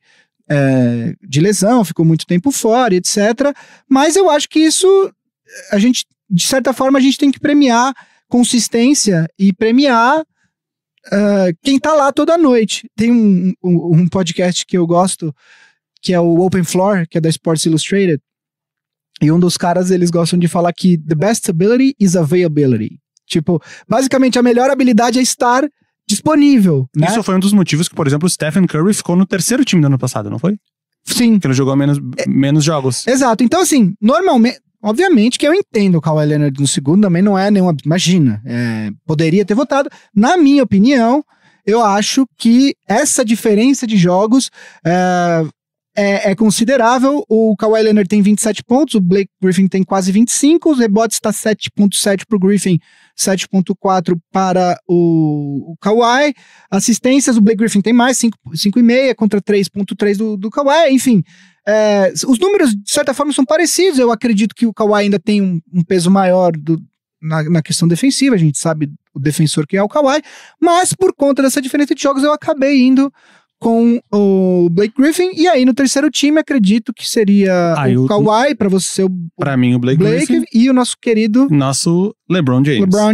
de lesão, ficou muito tempo fora, etc. Mas eu acho que isso, de certa forma, a gente tem que premiar consistência e premiar quem tá lá toda noite. Tem um podcast que eu gosto, que é o Open Floor, que é da Sports Illustrated, e um dos caras, eles gostam de falar que the best ability is availability. Tipo, basicamente a melhor habilidade é estar disponível, né? Isso foi um dos motivos que, por exemplo, o Stephen Curry ficou no terceiro time do ano passado, não foi? Sim. Que ele jogou menos jogos. Exato. Então, assim, normalmente, obviamente que eu entendo o Kawhi Leonard no segundo, também não é nenhuma... Imagina, poderia ter votado. Na minha opinião, eu acho que essa diferença de jogos é considerável. O Kawhi Leonard tem 27 pontos, o Blake Griffin tem quase 25, os rebotes está 7.7 para o Griffin, 7.4 para o Kawhi. Assistências, o Blake Griffin tem mais, 5.5 contra 3.3 do Kawhi, enfim... os números, de certa forma, são parecidos. Eu acredito que o Kawhi ainda tem um peso maior na questão defensiva. A gente sabe o defensor que é o Kawhi, mas por conta dessa diferença de jogos eu acabei indo com o Blake Griffin, e aí no terceiro time acredito que seria o Kawhi, pra você pra mim o Blake Griffin, e o nosso querido LeBron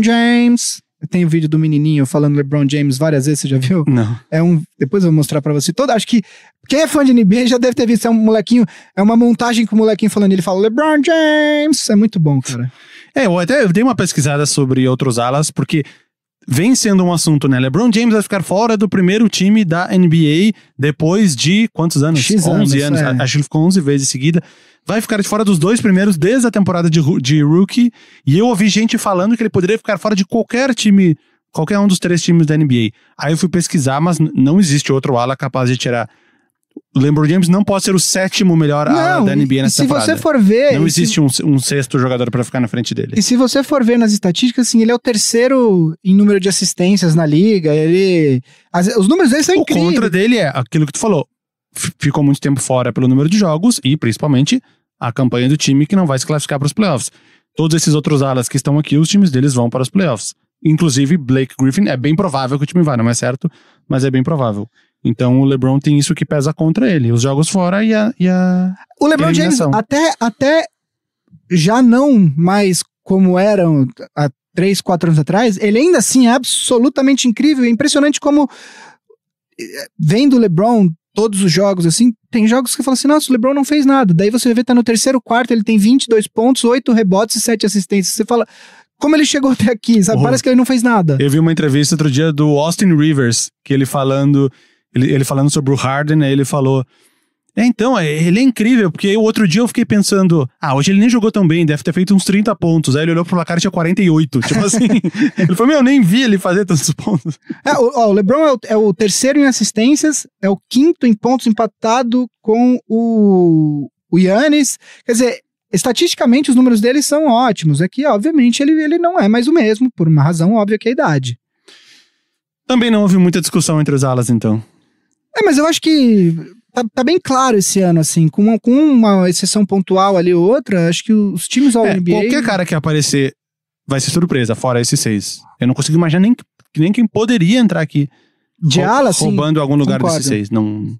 James. Tem o vídeo do menininho falando LeBron James várias vezes, você já viu? Não. Depois eu vou mostrar pra você. Acho que quem é fã de NBA já deve ter visto. É um molequinho, é uma montagem com o molequinho falando, ele fala LeBron James. É muito bom, cara. Eu dei uma pesquisada sobre outros alas, porque vem sendo um assunto, né? LeBron James vai ficar fora do primeiro time da NBA depois de quantos anos? 11 anos. Acho que ele ficou 11 vezes seguida. Vai ficar de fora dos dois primeiros desde a temporada de rookie. E eu ouvi gente falando que ele poderia ficar fora de qualquer time, qualquer um dos 3 times da NBA. Aí eu fui pesquisar, mas não existe outro ala capaz de tirar. O LeBron James não pode ser o 7º melhor ala da NBA nessa temporada. Se você for ver... Não existe um 6º jogador para ficar na frente dele. E se você for ver nas estatísticas, assim, ele é o 3º em número de assistências na liga. Os números dele são incríveis. O contra dele é aquilo que tu falou. Ficou muito tempo fora pelo número de jogos e, principalmente, a campanha do time que não vai se classificar para os playoffs. Todos esses outros alas que estão aqui, os times deles vão para os playoffs. Inclusive, Blake Griffin, é bem provável que o time vá, não é certo, mas é bem provável. Então o LeBron tem isso que pesa contra ele, os jogos fora e a o LeBron James, até já não mais como eram há 3, 4 anos atrás, ele ainda assim é absolutamente incrível. É impressionante como, vendo o LeBron todos os jogos, assim, tem jogos que falam assim, nossa, o LeBron não fez nada. Daí você vê, tá no terceiro quarto, ele tem 22 pontos, 8 rebotes e 7 assistências. Você fala, como ele chegou até aqui, sabe? Parece que ele não fez nada. Eu vi uma entrevista outro dia do Austin Rivers, que ele falando sobre o Harden, aí ele falou... Então, ele é incrível, porque o outro dia eu fiquei pensando, hoje ele nem jogou tão bem, deve ter feito uns 30 pontos. Aí ele olhou pro placar e tinha 48. Tipo assim, ele falou, eu nem vi ele fazer tantos pontos. O LeBron é o terceiro em assistências, é o quinto em pontos empatado com o Giannis. Quer dizer, estatisticamente os números dele são ótimos. É que, obviamente, ele não é mais o mesmo, por uma razão óbvia que é a idade. Também não houve muita discussão entre os alas, então. Mas eu acho que... Tá bem claro esse ano, assim, com uma exceção pontual ali ou outra, acho que os times All-NBA... Qualquer cara que aparecer vai ser surpresa, fora esses 6. Eu não consigo imaginar nem quem poderia entrar aqui de ala, sim, roubando algum lugar concordo. desses 6. Não,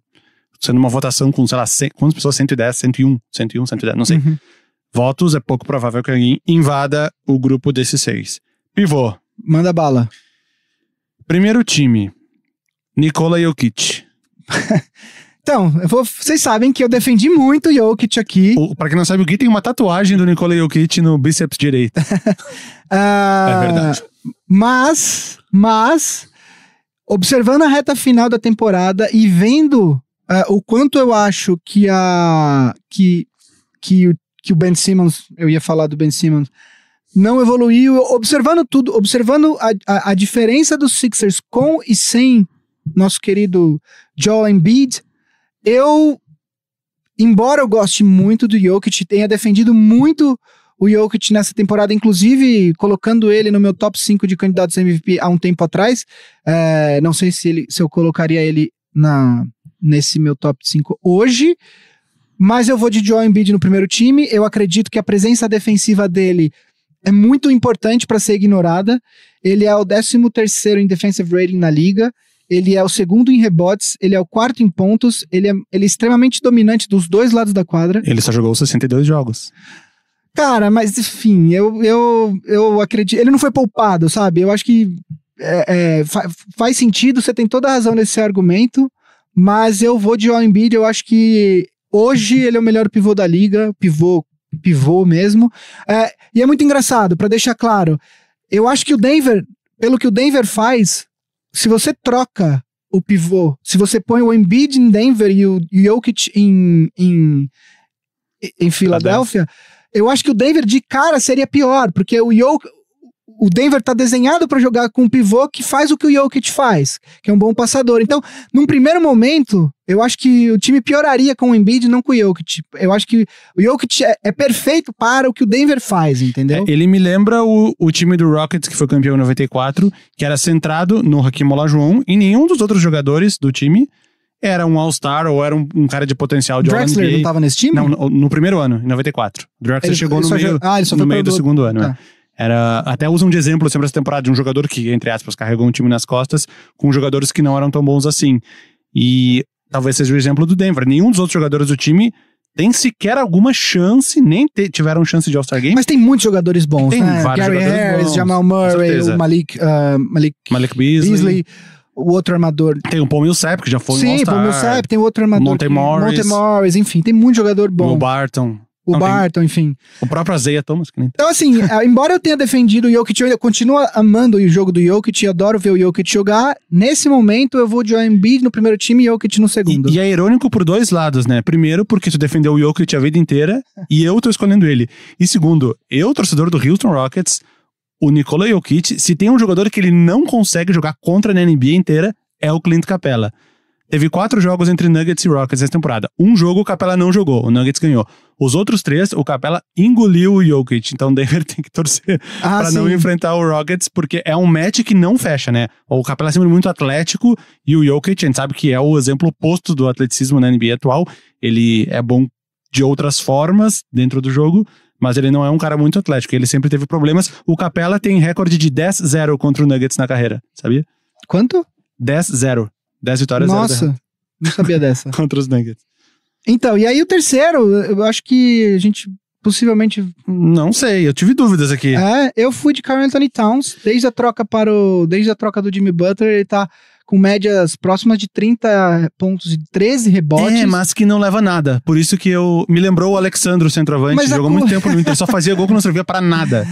sendo uma votação com, sei lá, quantas pessoas? 110, 101, 110, não sei. Uhum. Votos, é pouco provável que alguém invada o grupo desses 6. Pivô. Manda bala. Primeiro time, Nikola Jokic. Então, vocês sabem que eu defendi muito o Jokic aqui. Pra quem não sabe, o Gui tem uma tatuagem do Nikola Jokic no bíceps direito. É verdade. Mas, observando a reta final da temporada e vendo o quanto eu acho que o Ben Simmons, eu ia falar do Ben Simmons, não evoluiu, observando tudo, observando a diferença dos Sixers com e sem nosso querido Joel Embiid, embora eu goste muito do Jokic, tenha defendido muito o Jokic nessa temporada, inclusive colocando ele no meu top 5 de candidatos a MVP há um tempo atrás, não sei se eu colocaria ele nesse meu top 5 hoje, mas eu vou de Joel Embiid no primeiro time. Eu acredito que a presença defensiva dele é muito importante para ser ignorada. Ele é o 13º em defensive rating na liga. Ele é o segundo em rebotes, ele é o quarto em pontos, ele é extremamente dominante dos dois lados da quadra. Ele só jogou 62 jogos. Cara, mas enfim, eu acredito... Ele não foi poupado, sabe? Eu acho que faz sentido, você tem toda a razão nesse argumento, mas eu vou de Joel Embiid. Eu acho que hoje ele é o melhor pivô da liga, pivô mesmo. E é muito engraçado, pra deixar claro, eu acho que o Denver, pelo que o Denver faz... Se você troca o pivô, se você põe o Embiid em Denver e o Jokic em Filadélfia, eu acho que o Denver de cara seria pior, porque o Denver tá desenhado para jogar com um pivô que faz o que o Jokic faz, que é um bom passador. Então, num primeiro momento, eu acho que o time pioraria com o Embiid, não com o Jokic. Eu acho que o Jokic é perfeito para o que o Denver faz, entendeu? Ele me lembra o time do Rockets, que foi campeão em 94, que era centrado no Hakeem Olajuwon, e nenhum dos outros jogadores do time era um All-Star ou era um cara de potencial de Drexler All-NBA. não tava nesse time? Não, no primeiro ano, em 94. O Drexler chegou no meio do segundo ano. Tá. Até usam de exemplo sempre essa temporada de um jogador que, entre aspas, carregou um time nas costas com jogadores que não eram tão bons assim. E talvez seja o exemplo do Denver. Nenhum dos outros jogadores do time tem sequer alguma chance, nem tiveram chance de All-Star Game. Mas tem muitos jogadores bons, tem né? vários Gary jogadores Harris, bons, Jamal Murray, o Malik Beasley. O outro armador. Tem o Paul Millsap, que já foi um Sim, All-Star. Paul Millsap, tem o outro armador. Monte Morris, enfim, tem muito jogador bom. O Barton. Enfim. O próprio Isaiah Thomas. Que nem... Então, assim, embora eu tenha defendido o Jokic, eu ainda continuo amando o jogo do Jokic, adoro ver o Jokic jogar. Nesse momento, eu vou de Embiid no primeiro time e Jokic no segundo. E é irônico por dois lados, né? Primeiro, porque tu defendeu o Jokic a vida inteira e eu tô escolhendo ele. E segundo, eu, torcedor do Houston Rockets, o Nikola Jokic, se tem um jogador que ele não consegue jogar contra na NBA inteira, é o Clint Capela. Teve 4 jogos entre Nuggets e Rockets essa temporada. Um jogo o Capela não jogou, o Nuggets ganhou. Os outros 3, o Capela engoliu o Jokic. Então o Denver tem que torcer pra não enfrentar o Rockets, porque é um match que não fecha, né? O Capela é sempre muito atlético e o Jokic, a gente sabe que é o exemplo oposto do atleticismo na NBA atual. Ele é bom de outras formas dentro do jogo, mas ele não é um cara muito atlético. Ele sempre teve problemas. O Capela tem recorde de 10-0 contra o Nuggets na carreira, sabia? Quanto? 10-0. 10 vitórias. Nossa, não sabia dessa. Contra os Nuggets. Então, e aí o terceiro, eu acho que a gente possivelmente... Não sei, eu tive dúvidas aqui. Eu fui de Karl Anthony Towns, desde a troca do Jimmy Butler, ele tá com médias próximas de 30 pontos e 13 rebotes. Mas que não leva nada. Por isso que me lembrou o Alexandre, o centroavante, Mas jogou muito tempo no Inter, só fazia gol que não servia pra nada.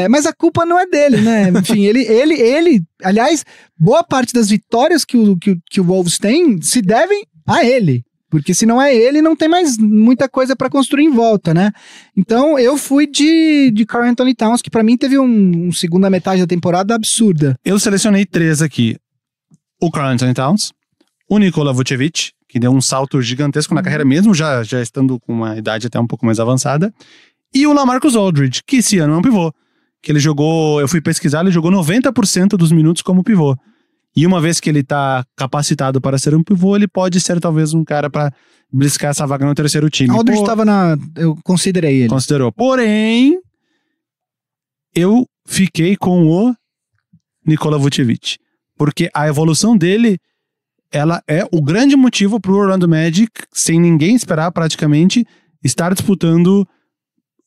Mas a culpa não é dele, né? Enfim, ele, aliás, boa parte das vitórias que o Wolves tem se devem a ele. Porque se não é ele, não tem mais muita coisa pra construir em volta, né? Então, eu fui de Karl Anthony Towns, que pra mim teve uma segunda metade da temporada absurda. Eu selecionei 3 aqui. O Karl Anthony Towns, o Nikola Vucevic, que deu um salto gigantesco na carreira mesmo, já estando com uma idade até um pouco mais avançada, e o LaMarcus Aldridge, que esse ano é um pivô. Que ele jogou, eu fui pesquisar, ele jogou 90% dos minutos como pivô. E uma vez que ele tá capacitado para ser um pivô, ele pode ser talvez um cara para bliscar essa vaga no terceiro time. Aldridge estava eu considerei ele. Considerou. Porém, eu fiquei com o Nikola Vucevic. Porque a evolução dele, ela é o grande motivo pro Orlando Magic, sem ninguém esperar praticamente, estar disputando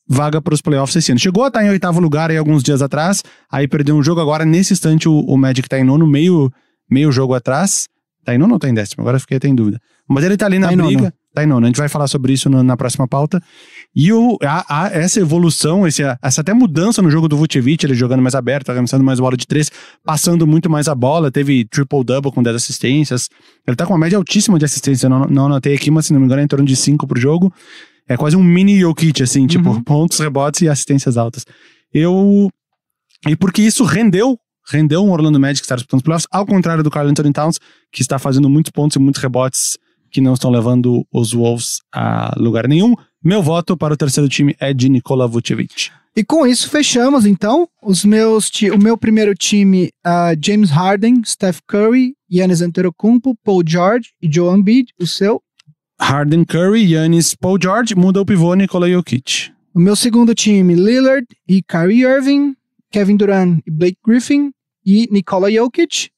vaga para os playoffs esse ano. Chegou a estar em 8º lugar aí alguns dias atrás, aí perdeu um jogo, agora nesse instante o Magic tá em 9º, meio jogo atrás. Tá em 9º ou tá em 10º? Agora fiquei até em dúvida. Mas ele tá ali na briga. Tá em 9º. A gente vai falar sobre isso na próxima pauta. E essa evolução, essa até mudança no jogo do Vucevic, ele jogando mais aberto, arremessando mais bola de 3, passando muito mais a bola, teve triple-double com 10 assistências. Ele tá com uma média altíssima de assistência, eu não anotei aqui, mas se não me engano é em torno de 5 por jogo. É quase um mini Jokic, assim, tipo, pontos, rebotes e assistências altas. E porque isso rendeu um Orlando Magic estar disputando os playoffs, ao contrário do Karl Anthony Towns, que está fazendo muitos pontos e muitos rebotes que não estão levando os Wolves a lugar nenhum. Meu voto para o terceiro time é de Nikola Vucevic. E com isso fechamos, então, o meu primeiro time, James Harden, Steph Curry, Giannis Antetokounmpo, Paul George e Joel Embiid. O seu? Harden, Curry, Giannis, Paul George, muda o pivô, Nikola Jokic. O meu segundo time, Lillard e Kyrie Irving, Kevin Durant e Blake Griffin e Nikola Jokic.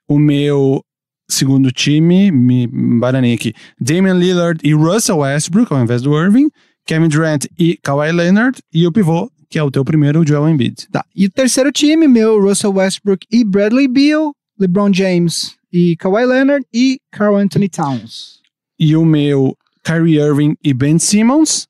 O meu segundo time, me embaranei aqui, Damian Lillard e Russell Westbrook, ao invés do Irving, Kevin Durant e Kawhi Leonard, e o pivô, que é o teu primeiro, o Joel Embiid. Tá. E o terceiro time, meu, Russell Westbrook e Bradley Beal, LeBron James e Kawhi Leonard e Karl Anthony Towns. E o meu, Kyrie Irving e Ben Simmons,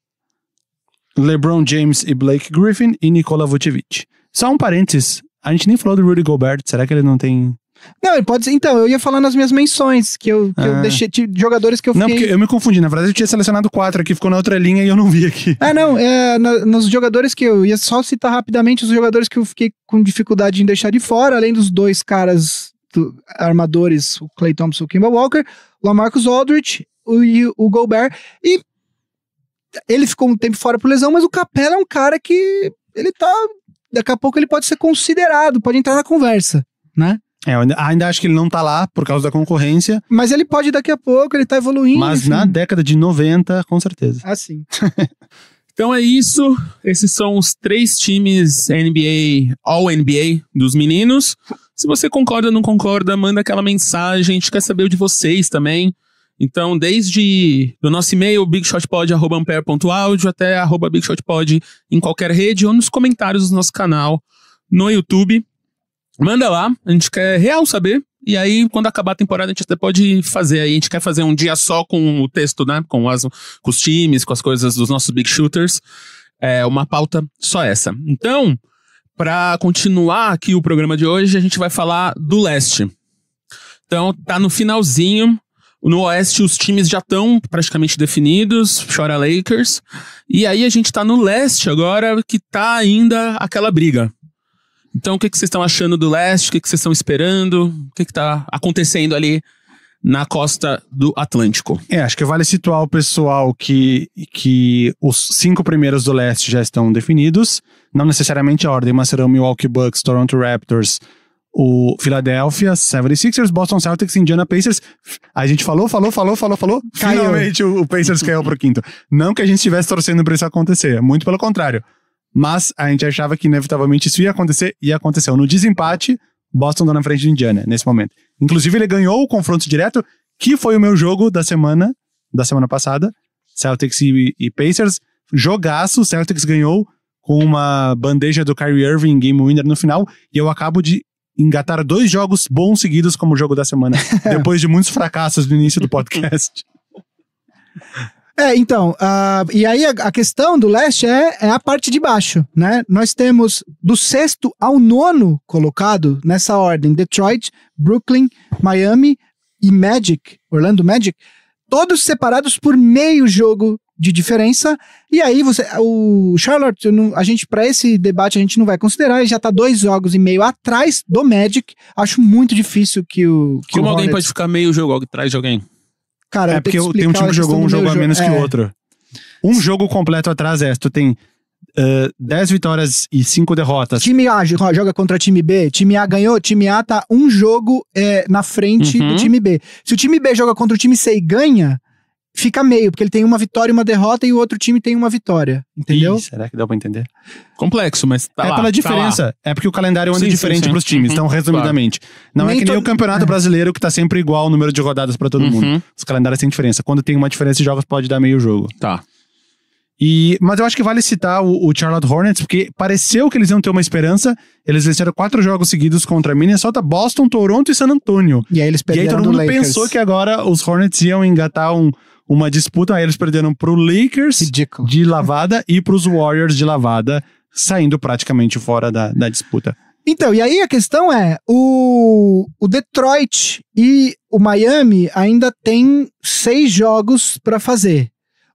LeBron James e Blake Griffin e Nikola Vucevic. Só um parênteses, a gente nem falou do Rudy Gobert, será que ele não tem... Não, ele pode ser, então, eu ia falar nas minhas menções, que eu deixei, de jogadores que eu fiquei... Não, porque eu me confundi, na verdade eu tinha selecionado 4 aqui, ficou na outra linha e eu não vi aqui. Nos jogadores que eu ia só citar rapidamente, os jogadores que eu fiquei com dificuldade em deixar de fora, além dos 2 caras armadores, o Klay Thompson e o Kemba Walker, o LaMarcus Aldridge e o Gobert, e ele ficou um tempo fora por lesão, mas o Capela é um cara que ele tá, daqui a pouco ele pode ser considerado, pode entrar na conversa, né? Eu ainda acho que ele não tá lá por causa da concorrência. Mas ele pode daqui a pouco, ele tá evoluindo. Mas enfim, na década de 90, com certeza. Assim. Então é isso. Esses são os 3 times NBA, All-NBA dos meninos. Se você concorda ou não concorda, manda aquela mensagem. A gente quer saber o de vocês também. Então, desde do nosso e-mail, bigshotpod@ampere.audio até @bigshotpod em qualquer rede ou nos comentários do nosso canal no YouTube. Manda lá, a gente quer real saber. E aí, quando acabar a temporada, a gente até pode fazer aí. A gente quer fazer um dia só com o texto, né? Com os times, com as coisas dos nossos Big Shooters. É uma pauta só essa. Então, para continuar aqui o programa de hoje, a gente vai falar do leste. Então, tá no finalzinho. No oeste, os times já estão praticamente definidos, chora Lakers. E aí a gente tá no leste agora, que tá ainda aquela briga. Então, o que vocês estão achando do leste? O que vocês estão esperando? O que tá acontecendo ali na costa do Atlântico? Acho que vale situar o pessoal que os 5 primeiros do leste já estão definidos. Não necessariamente a ordem, mas serão Milwaukee Bucks, Toronto Raptors, o Philadelphia 76ers, Boston Celtics, Indiana Pacers. A gente falou. Caiu. Finalmente o Pacers caiu pro 5º. Não que a gente estivesse torcendo pra isso acontecer, muito pelo contrário. Mas a gente achava que inevitavelmente isso ia acontecer e aconteceu. No desempate, Boston tá na frente de Indiana nesse momento. Inclusive ele ganhou o confronto direto, que foi o meu jogo da semana passada. Celtics e Pacers. Jogaço, Celtics ganhou com uma bandeja do Kyrie Irving, game winner no final. E eu acabo de engatar 2 jogos bons seguidos como jogo da semana, depois de muitos fracassos no início do podcast. Então, e aí a questão do leste é a parte de baixo, né? Nós temos do 6º ao 9º colocado nessa ordem, Detroit, Brooklyn, Miami e Magic, Orlando Magic, todos separados por meio jogo de diferença, e aí o Charlotte, para esse debate a gente não vai considerar, ele já tá 2 jogos e meio atrás do Magic, acho muito difícil que o Como alguém Hornets... pode ficar meio jogo atrás de alguém? Cara, É porque tem um time que jogou um jogo a menos que o outro. Um jogo completo atrás tu tem 10 vitórias e 5 derrotas. Time A joga contra time B, time A ganhou, time A tá um jogo na frente do time B. Se o time B joga contra o time C e ganha, fica meio, porque ele tem uma vitória e uma derrota e o outro time tem uma vitória, entendeu? Será que dá pra entender? Complexo, mas tá lá. É pela diferença. É porque o calendário anda diferente pros times. Então, resumidamente, não é que nem o Campeonato Brasileiro que tá sempre igual o número de rodadas pra todo mundo. Os calendários têm diferença. Quando tem uma diferença de jogos, pode dar meio jogo. Tá. Mas eu acho que vale citar o Charlotte Hornets, porque pareceu que eles iam ter uma esperança. Eles venceram 4 jogos seguidos contra Minnesota, Boston, Toronto e San Antonio. E aí eles perderam todo mundo Lakers. pensou que agora os Hornets iam engatar uma disputa. Aí eles perderam pro Lakers Ridículo. de lavada e pros Warriors de lavada, saindo praticamente fora da disputa. Então, e aí a questão é, o Detroit e o Miami ainda tem 6 jogos pra fazer.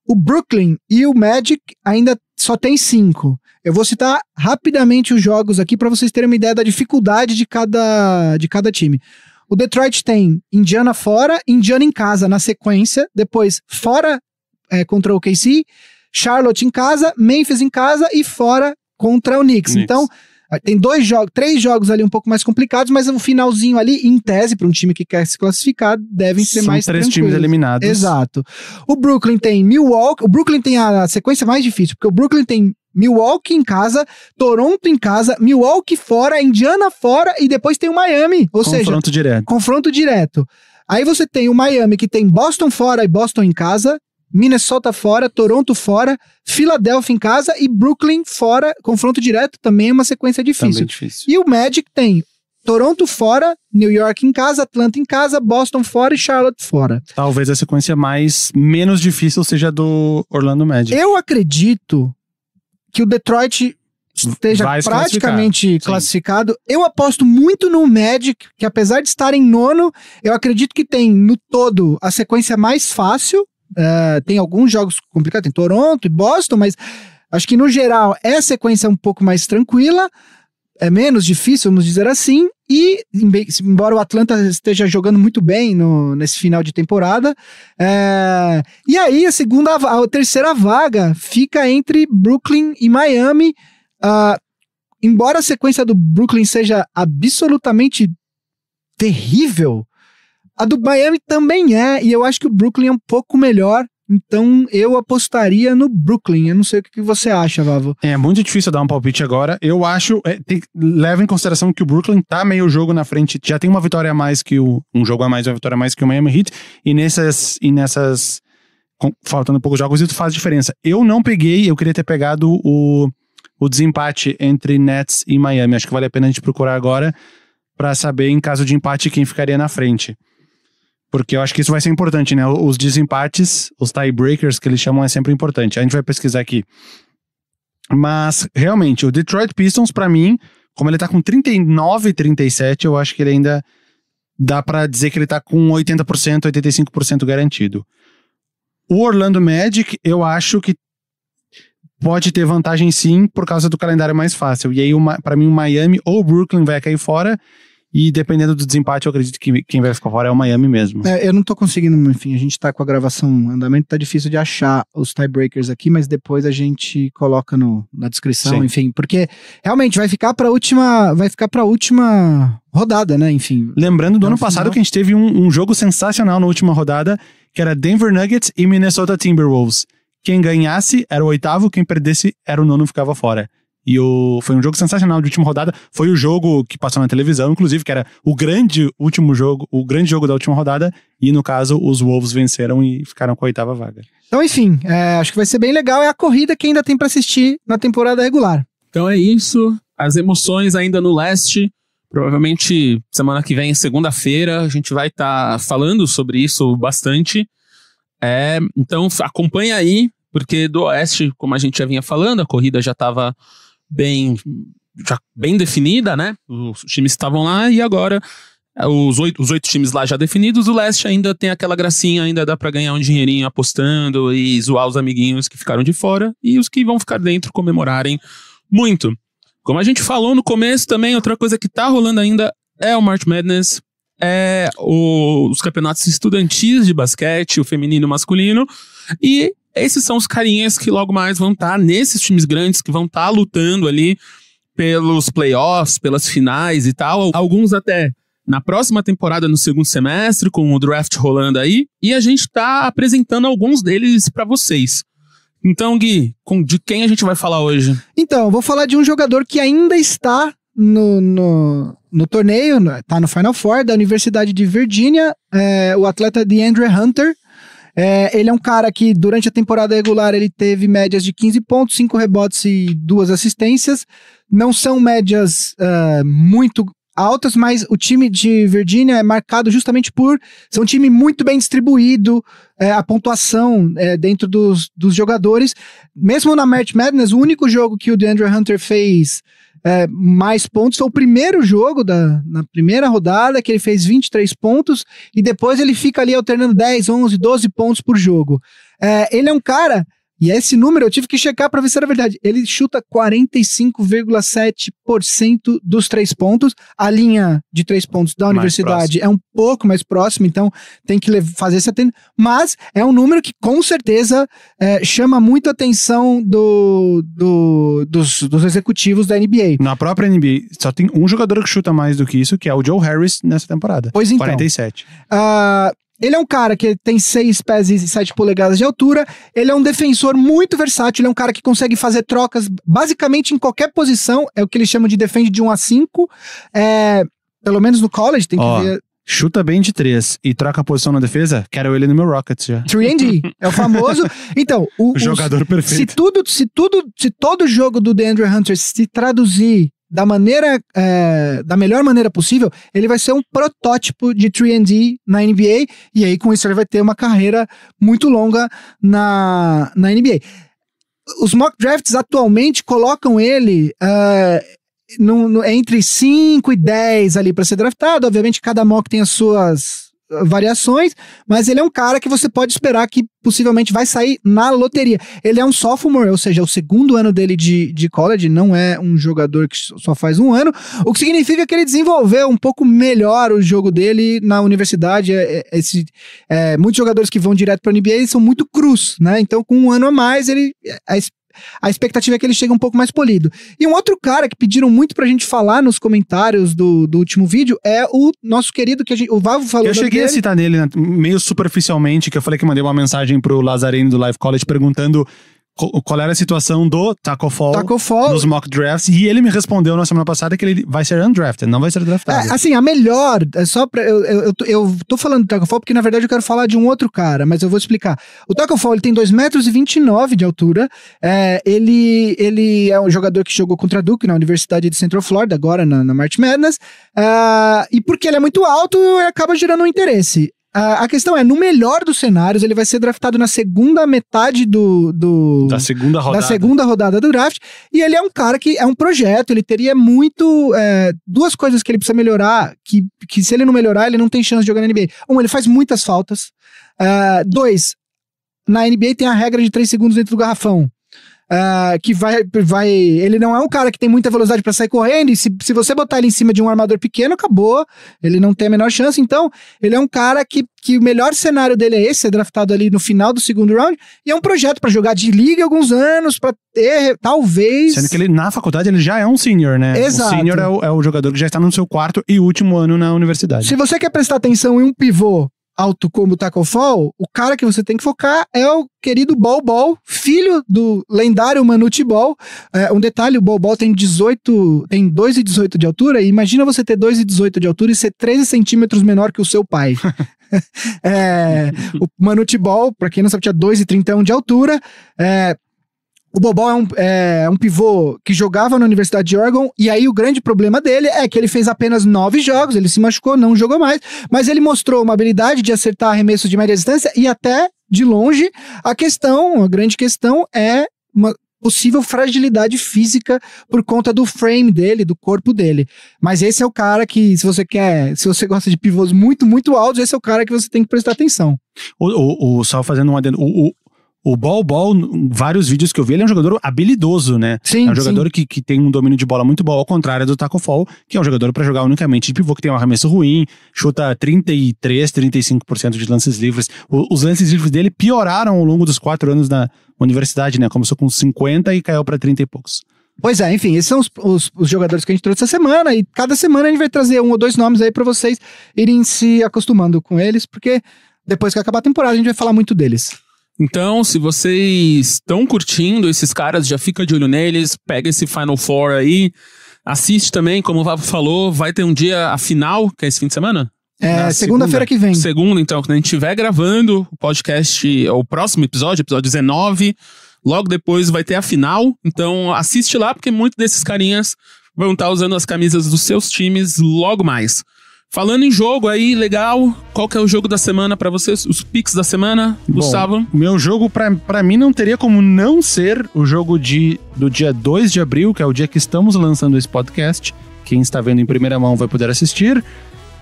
O Brooklyn e o Magic ainda só tem 5. Eu vou citar rapidamente os jogos aqui para vocês terem uma ideia da dificuldade de cada time. O Detroit tem Indiana fora, Indiana em casa na sequência, depois fora contra o OKC, Charlotte em casa, Memphis em casa e fora contra o Knicks. Então, tem 3 jogos ali um pouco mais complicados, mas o finalzinho ali, em tese, para um time que quer se classificar, devem ser mais tranquilos. São 3 times eliminados. Exato. O Brooklyn tem Milwaukee, o Brooklyn tem a sequência mais difícil, porque o Brooklyn tem Milwaukee em casa, Toronto em casa, Milwaukee fora, Indiana fora e depois tem o Miami, ou seja... Confronto direto. Aí você tem o Miami que tem Boston fora e Boston em casa, Minnesota fora, Toronto fora, Filadélfia em casa e Brooklyn fora, confronto direto, também é uma sequência difícil. E o Magic tem Toronto fora, New York em casa, Atlanta em casa, Boston fora e Charlotte fora. Talvez a sequência menos difícil seja do Orlando Magic. Eu acredito que o Detroit esteja praticamente classificado. Eu aposto muito no Magic, que apesar de estar em 9º, eu acredito que tem no todo a sequência mais fácil. Tem alguns jogos complicados, tem Toronto e Boston, mas acho que no geral é a sequência um pouco mais tranquila, é menos difícil, vamos dizer assim, e embora o Atlanta esteja jogando muito bem nesse final de temporada, e aí a terceira vaga fica entre Brooklyn e Miami, embora a sequência do Brooklyn seja absolutamente terrível, a do Miami também e eu acho que o Brooklyn é um pouco melhor, então eu apostaria no Brooklyn. Eu não sei o que você acha, Vavo. É muito difícil dar um palpite agora. Eu acho, leva em consideração que o Brooklyn tá meio jogo na frente, já tem uma vitória a mais que um jogo a mais, uma vitória a mais que o Miami Heat, e nessas faltando poucos jogos, isso faz diferença. Eu queria ter pegado o desempate entre Nets e Miami. Acho que vale a pena a gente procurar agora pra saber, em caso de empate, quem ficaria na frente. Porque eu acho que isso vai ser importante, né? Os desempates, os tiebreakers que eles chamam, é sempre importante. A gente vai pesquisar aqui. Mas, realmente, o Detroit Pistons, pra mim, como ele tá com 39 e 37, eu acho que ele ainda dá pra dizer que ele tá com 80%, 85% garantido. O Orlando Magic, eu acho que pode ter vantagem sim, por causa do calendário mais fácil. E aí, pra mim, o Miami ou o Brooklyn vai cair fora. E dependendo do desempate, eu acredito que quem vai ficar fora é o Miami mesmo. Eu não tô conseguindo, enfim, a gente tá com a gravação em andamento, tá difícil de achar os tiebreakers aqui, mas depois a gente coloca na descrição, enfim, porque realmente vai ficar pra última rodada, né, enfim. Lembrando do ano passado que a gente teve um jogo sensacional na última rodada, que era Denver Nuggets e Minnesota Timberwolves. Quem ganhasse era o 8º, quem perdesse era o 9º, ficava fora. E foi um jogo sensacional de última rodada. Foi o jogo que passou na televisão, inclusive, que era o grande jogo da última rodada. E, no caso, os Wolves venceram e ficaram com a 8ª vaga. Então, enfim, acho que vai ser bem legal. É a corrida que ainda tem pra assistir na temporada regular. Então é isso. As emoções ainda no leste. Provavelmente semana que vem, segunda-feira, a gente vai estar falando sobre isso bastante. Então acompanha aí, porque do Oeste, como a gente já vinha falando, a corrida já estava bem definida, né? Os times estavam lá e agora os oito times lá já definidos. O Leste ainda tem aquela gracinha, ainda dá pra ganhar um dinheirinho apostando e zoar os amiguinhos que ficaram de fora e os que vão ficar dentro comemorarem muito. Como a gente falou no começo também, outra coisa que tá rolando ainda é o March Madness, os campeonatos estudantis de basquete, o feminino e o masculino, e esses são os carinhas que logo mais vão estar nesses times grandes, que vão estar lutando ali pelos playoffs, pelas finais e tal, alguns até na próxima temporada, no segundo semestre, com o draft rolando aí, e a gente tá apresentando alguns deles pra vocês. Então, Gui, de quem a gente vai falar hoje? Então, vou falar de um jogador que ainda está no torneio, tá no Final Four da Universidade de Virgínia, o atleta DeAndre Hunter. Ele é um cara que durante a temporada regular ele teve médias de 15 pontos, 5 rebotes e 2 assistências. Não são médias muito altas, mas o time de Virgínia é marcado justamente por ser um time muito bem distribuído, a pontuação dentro dos jogadores. Mesmo na March Madness, o único jogo que o DeAndre Hunter fez mais pontos foi o primeiro jogo na primeira rodada, que ele fez 23 pontos, e depois ele fica ali alternando 10, 11, 12 pontos por jogo. Ele é um cara, e esse número eu tive que checar para ver se era verdade, ele chuta 45,7% dos 3 pontos, a linha de 3 pontos da universidade é um pouco mais próxima, então tem que fazer esse atendimento, mas é um número que com certeza chama muito a atenção dos executivos da NBA. Na própria NBA, só tem um jogador que chuta mais do que isso, que é o Joe Harris nessa temporada. Pois então. 47. Ele é um cara que tem 6 pés e 7 polegadas de altura, ele é um defensor muito versátil, ele é um cara que consegue fazer trocas basicamente em qualquer posição, é o que eles chamam de defende de 1 a 5, pelo menos no college, tem que ver... Chuta bem de 3 e troca a posição na defesa, quero ele no meu Rockets já. 3&D, é o famoso... Então, o jogador perfeito. Se todo jogo do DeAndre Hunter se traduzir da melhor maneira possível, ele vai ser um protótipo de 3&D na NBA, e aí com isso ele vai ter uma carreira muito longa na NBA. Os mock drafts atualmente colocam ele entre 5 e 10 ali para ser draftado. Obviamente cada mock tem as suas variações, mas ele é um cara que você pode esperar que possivelmente vai sair na loteria. Ele é um sophomore, ou seja, é o segundo ano dele de college, não é um jogador que só faz um ano, o que significa que ele desenvolveu um pouco melhor o jogo dele na universidade. Muitos jogadores que vão direto para a NBA são muito crus, né? Então com um ano a mais, a expectativa é que ele chegue um pouco mais polido. E um outro cara que pediram muito pra gente falar nos comentários do último vídeo é o nosso querido, o Vavo falou. Eu cheguei a citar nele meio superficialmente, que eu falei que mandei uma mensagem pro Lazareno do Live College perguntando qual era a situação do Taco Fall nos mock drafts, e ele me respondeu na semana passada que ele vai ser undrafted, não vai ser draftado. Assim, a melhor, só pra, eu tô falando do Taco Fall porque na verdade eu quero falar de um outro cara, mas eu vou explicar. O Taco Fall, ele tem 2,29 metros de altura, ele é um jogador que jogou contra a Duke na Universidade de Central Florida, agora na March Madness, e porque ele é muito alto, acaba gerando um interesse. A questão no melhor dos cenários, ele vai ser draftado na segunda metade da segunda rodada do draft, e ele é um cara que é um projeto, ele teria duas coisas que ele precisa melhorar, que se ele não melhorar, ele não tem chance de jogar na NBA. Ele faz muitas faltas. 2, na NBA tem a regra de 3 segundos dentro do garrafão. Que ele não é um cara que tem muita velocidade pra sair correndo, e se você botar ele em cima de um armador pequeno, acabou, ele não tem a menor chance. Então ele é um cara que o melhor cenário dele é esse, ser draftado ali no final do segundo round, e é um projeto pra jogar de liga alguns anos, pra ter, talvez... Sendo que ele, na faculdade, ele já é um senior, né? Exato. O senior é o jogador que já está no seu 4º e último ano na universidade. Se você quer prestar atenção em um pivô alto como o Taco Fall, o cara que você tem que focar é o querido Bol Bol, filho do lendário Manute Bol. Um detalhe, o Bol Bol tem 2,18 de altura, e imagina você ter 2,18 de altura e ser 13 centímetros menor que o seu pai. O Manute Bol, pra quem não sabe, tinha 2,31 de altura. O Bol é um pivô que jogava na Universidade de Oregon, e aí o grande problema dele é que ele fez apenas 9 jogos, ele se machucou, não jogou mais, mas ele mostrou uma habilidade de acertar arremessos de média distância e até de longe. A grande questão é uma possível fragilidade física por conta do frame dele, do corpo dele. Mas esse é o cara que, se você gosta de pivôs muito, muito altos, esse é o cara que você tem que prestar atenção. Só fazendo um adendo, o Bol, vários vídeos que eu vi, ele é um jogador habilidoso, né? Sim, é um jogador que tem um domínio de bola muito bom, ao contrário do Taco Fall, que é um jogador pra jogar unicamente de pivô, que tem um arremesso ruim, chuta 33, 35% de lances livres. Os lances livres dele pioraram ao longo dos 4 anos na universidade, né? Começou com 50 e caiu pra 30 e poucos. Pois é, enfim, esses são os jogadores que a gente trouxe essa semana, e cada semana a gente vai trazer 1 ou 2 nomes aí pra vocês irem se acostumando com eles, porque depois que acabar a temporada a gente vai falar muito deles. Então, se vocês estão curtindo esses caras, já fica de olho neles, pega esse Final Four aí, assiste também, como o Vavo falou, vai ter um dia a final, que é esse fim de semana? Segunda-feira que vem. Segunda, então, quando a gente estiver gravando o podcast, o próximo episódio 19, logo depois vai ter a final, então assiste lá, porque muitos desses carinhas vão estar usando as camisas dos seus times logo mais. Falando em jogo aí, legal, qual que é o jogo da semana pra vocês? Os picks da semana, Gustavo? Bom, meu jogo pra mim não teria como não ser o jogo do dia 2 de abril, que é o dia que estamos lançando esse podcast. Quem está vendo em primeira mão vai poder assistir.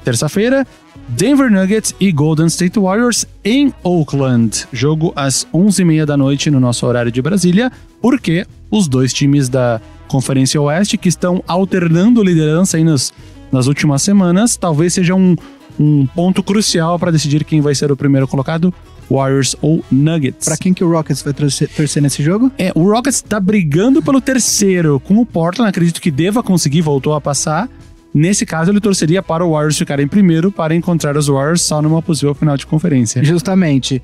Terça-feira, Denver Nuggets e Golden State Warriors em Oakland. Jogo às 11h30 da noite no nosso horário de Brasília, porque os dois times da Conferência Oeste, que estão alternando liderança aí nas últimas semanas, talvez seja um ponto crucial para decidir quem vai ser o primeiro colocado, Warriors ou Nuggets. Pra quem que o Rockets vai torcer nesse jogo? O Rockets tá brigando pelo terceiro com o Portland, acredito que deva conseguir, voltou a passar. Nesse caso, ele torceria para o Warriors ficar em primeiro para encontrar os Warriors só numa possível final de conferência. Justamente.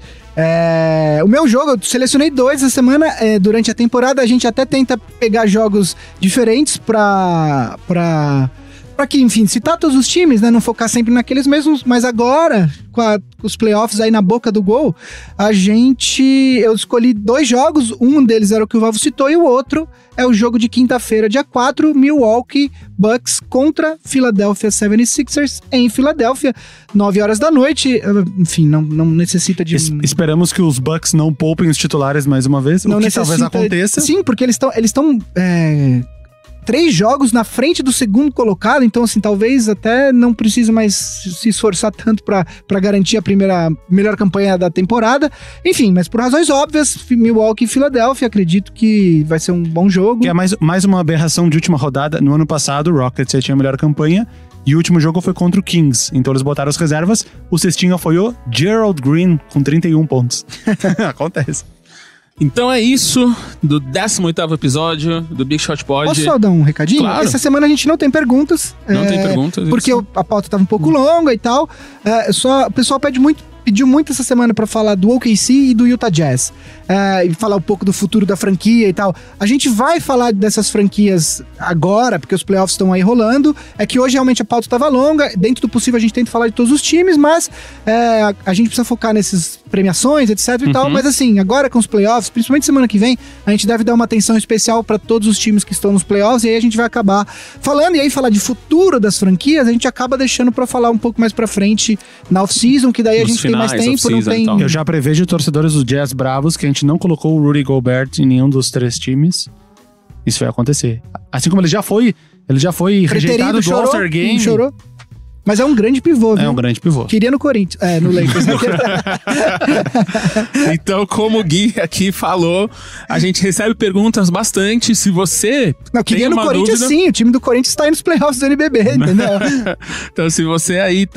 O meu jogo, eu selecionei 2 essa semana. Durante a temporada, a gente até tenta pegar jogos diferentes pra que, enfim, citar todos os times, né? Não focar sempre naqueles mesmos. Mas agora, com os playoffs aí na boca do gol, eu escolhi 2 jogos. Um deles era o que o Valvo citou e o outro é o jogo de quinta-feira, dia 4, Milwaukee Bucks contra Philadelphia 76ers em Filadélfia, 9 horas da noite. Enfim, não necessita de... Esperamos que os Bucks não poupem os titulares mais uma vez, o que talvez aconteça. Sim, porque eles estão 3 jogos na frente do segundo colocado, então assim, talvez até não precise mais se esforçar tanto pra garantir a melhor campanha da temporada. Enfim, mas por razões óbvias, Milwaukee e Filadélfia, acredito que vai ser um bom jogo. Que é mais uma aberração de última rodada. No ano passado, o Rockets já tinha a melhor campanha, e o último jogo foi contra o Kings, então eles botaram as reservas. O cestinho foi o Gerald Green, com 31 pontos. Acontece. Então é isso do 18º episódio do Big Shot Pod. Posso só dar um recadinho? Claro. Essa semana a gente não tem perguntas. Não tem perguntas. Porque a pauta tava um pouco longa e tal. O pessoal pediu muito essa semana pra falar do OKC e do Utah Jazz. E falar um pouco do futuro da franquia e tal. A gente vai falar dessas franquias agora, porque os playoffs estão aí rolando. É que hoje realmente a pauta estava longa. Dentro do possível a gente tenta falar de todos os times, mas a gente precisa focar nessas premiações, etc e tal. Mas assim, agora com os playoffs, principalmente semana que vem, a gente deve dar uma atenção especial pra todos os times que estão nos playoffs. E aí a gente vai acabar falando. E aí falar de futuro das franquias, a gente acaba deixando pra falar um pouco mais pra frente na off-season, que daí a gente tem mais tempo, não tem... Eu já prevejo torcedores do Jazz bravos que a gente não colocou o Rudy Gobert em nenhum dos 3 times. Isso vai acontecer. Assim como ele já foi rejeitado do All-Star Game. Chorou. Mas é um grande pivô, viu? É um grande pivô. Queria no Corinthians. No Lakers. Então, como o Gui aqui falou, a gente recebe perguntas bastante. Se você queria tem no Corinthians, dúvida... sim. O time do Corinthians tá aí nos playoffs do NBB, entendeu? Então, se você aí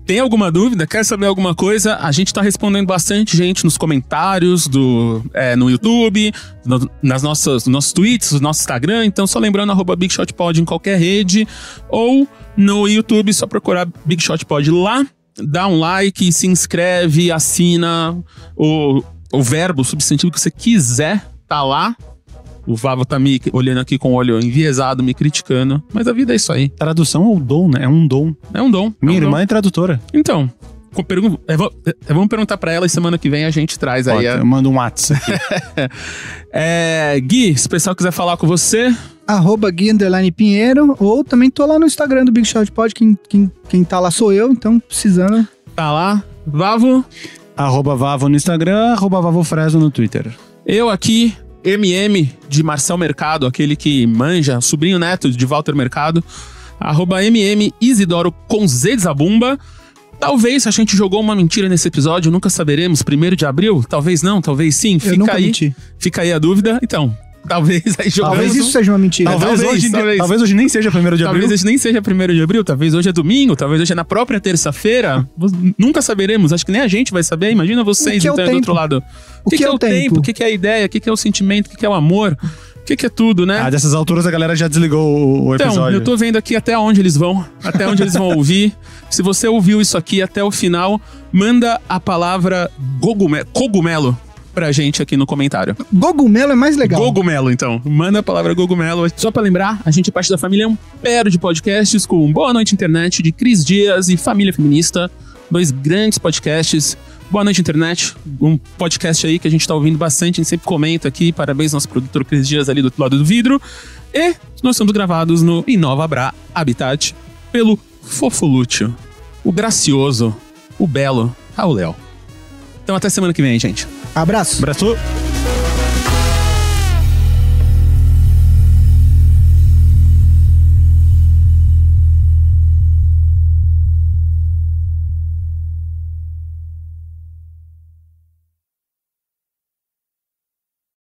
tem alguma dúvida, quer saber alguma coisa, a gente tá respondendo bastante gente nos comentários no YouTube, nos nossos tweets, no nosso Instagram. Então, só lembrando, @BigShotPod em qualquer rede, ou no YouTube, só procurar Big Shot Pod lá, dá um like, se inscreve, assina o verbo, o substantivo que você quiser, tá lá. O Vavo tá me olhando aqui com o olho enviesado, me criticando. Mas a vida é isso aí. Tradução é o dom, né? É um dom. É um dom. Minha irmã é tradutora. Então, Vamos perguntar pra ela e semana que vem a gente traz aí. Eu mando um WhatsApp aqui. Gui, se o pessoal quiser falar com você... @Gui_Pinheiro, ou também tô lá no Instagram do Big Shot Pod, quem tá lá sou eu, então precisando. Tá lá. Vavo? @Vavo no Instagram, @Vavo Fresno no Twitter. Eu aqui, MM de Marcel Mercado, aquele que manja, sobrinho neto de Walter Mercado. @MM Isidoro com Z de Zabumba. Talvez a gente jogou uma mentira nesse episódio, nunca saberemos. 1º de abril? Talvez não, talvez sim. Fica aí a dúvida. Então, talvez aí jogamos... Talvez isso seja uma mentira. Talvez hoje nem seja 1º de abril. Talvez hoje nem seja 1º de abril. Talvez hoje é domingo. Talvez hoje é na própria terça-feira. Nunca saberemos. Acho que nem a gente vai saber. Imagina vocês então do outro lado. O que é o tempo? O que é a ideia? O que é o sentimento? O que é o amor? O que é tudo, né? Dessas alturas a galera já desligou o episódio. Então, eu tô vendo aqui até onde eles vão. Até onde eles vão ouvir. Se você ouviu isso aqui até o final, manda a palavra cogumelo pra gente aqui no comentário. Gogumelo é mais legal. Gogumelo, então. Manda a palavra gogumelo. Só pra lembrar, a gente é parte da família Ampero de podcasts com Boa Noite Internet, de Cris Dias e Família Feminista. 2 grandes podcasts. Boa Noite Internet, um podcast aí que a gente tá ouvindo bastante, a gente sempre comenta aqui. Parabéns ao nosso produtor Cris Dias ali do outro lado do vidro. E nós somos gravados no Inova Bra Habitat pelo Fofolúcio, o gracioso, o belo Raul Léo. Então até semana que vem, gente. Abraço. Abraço.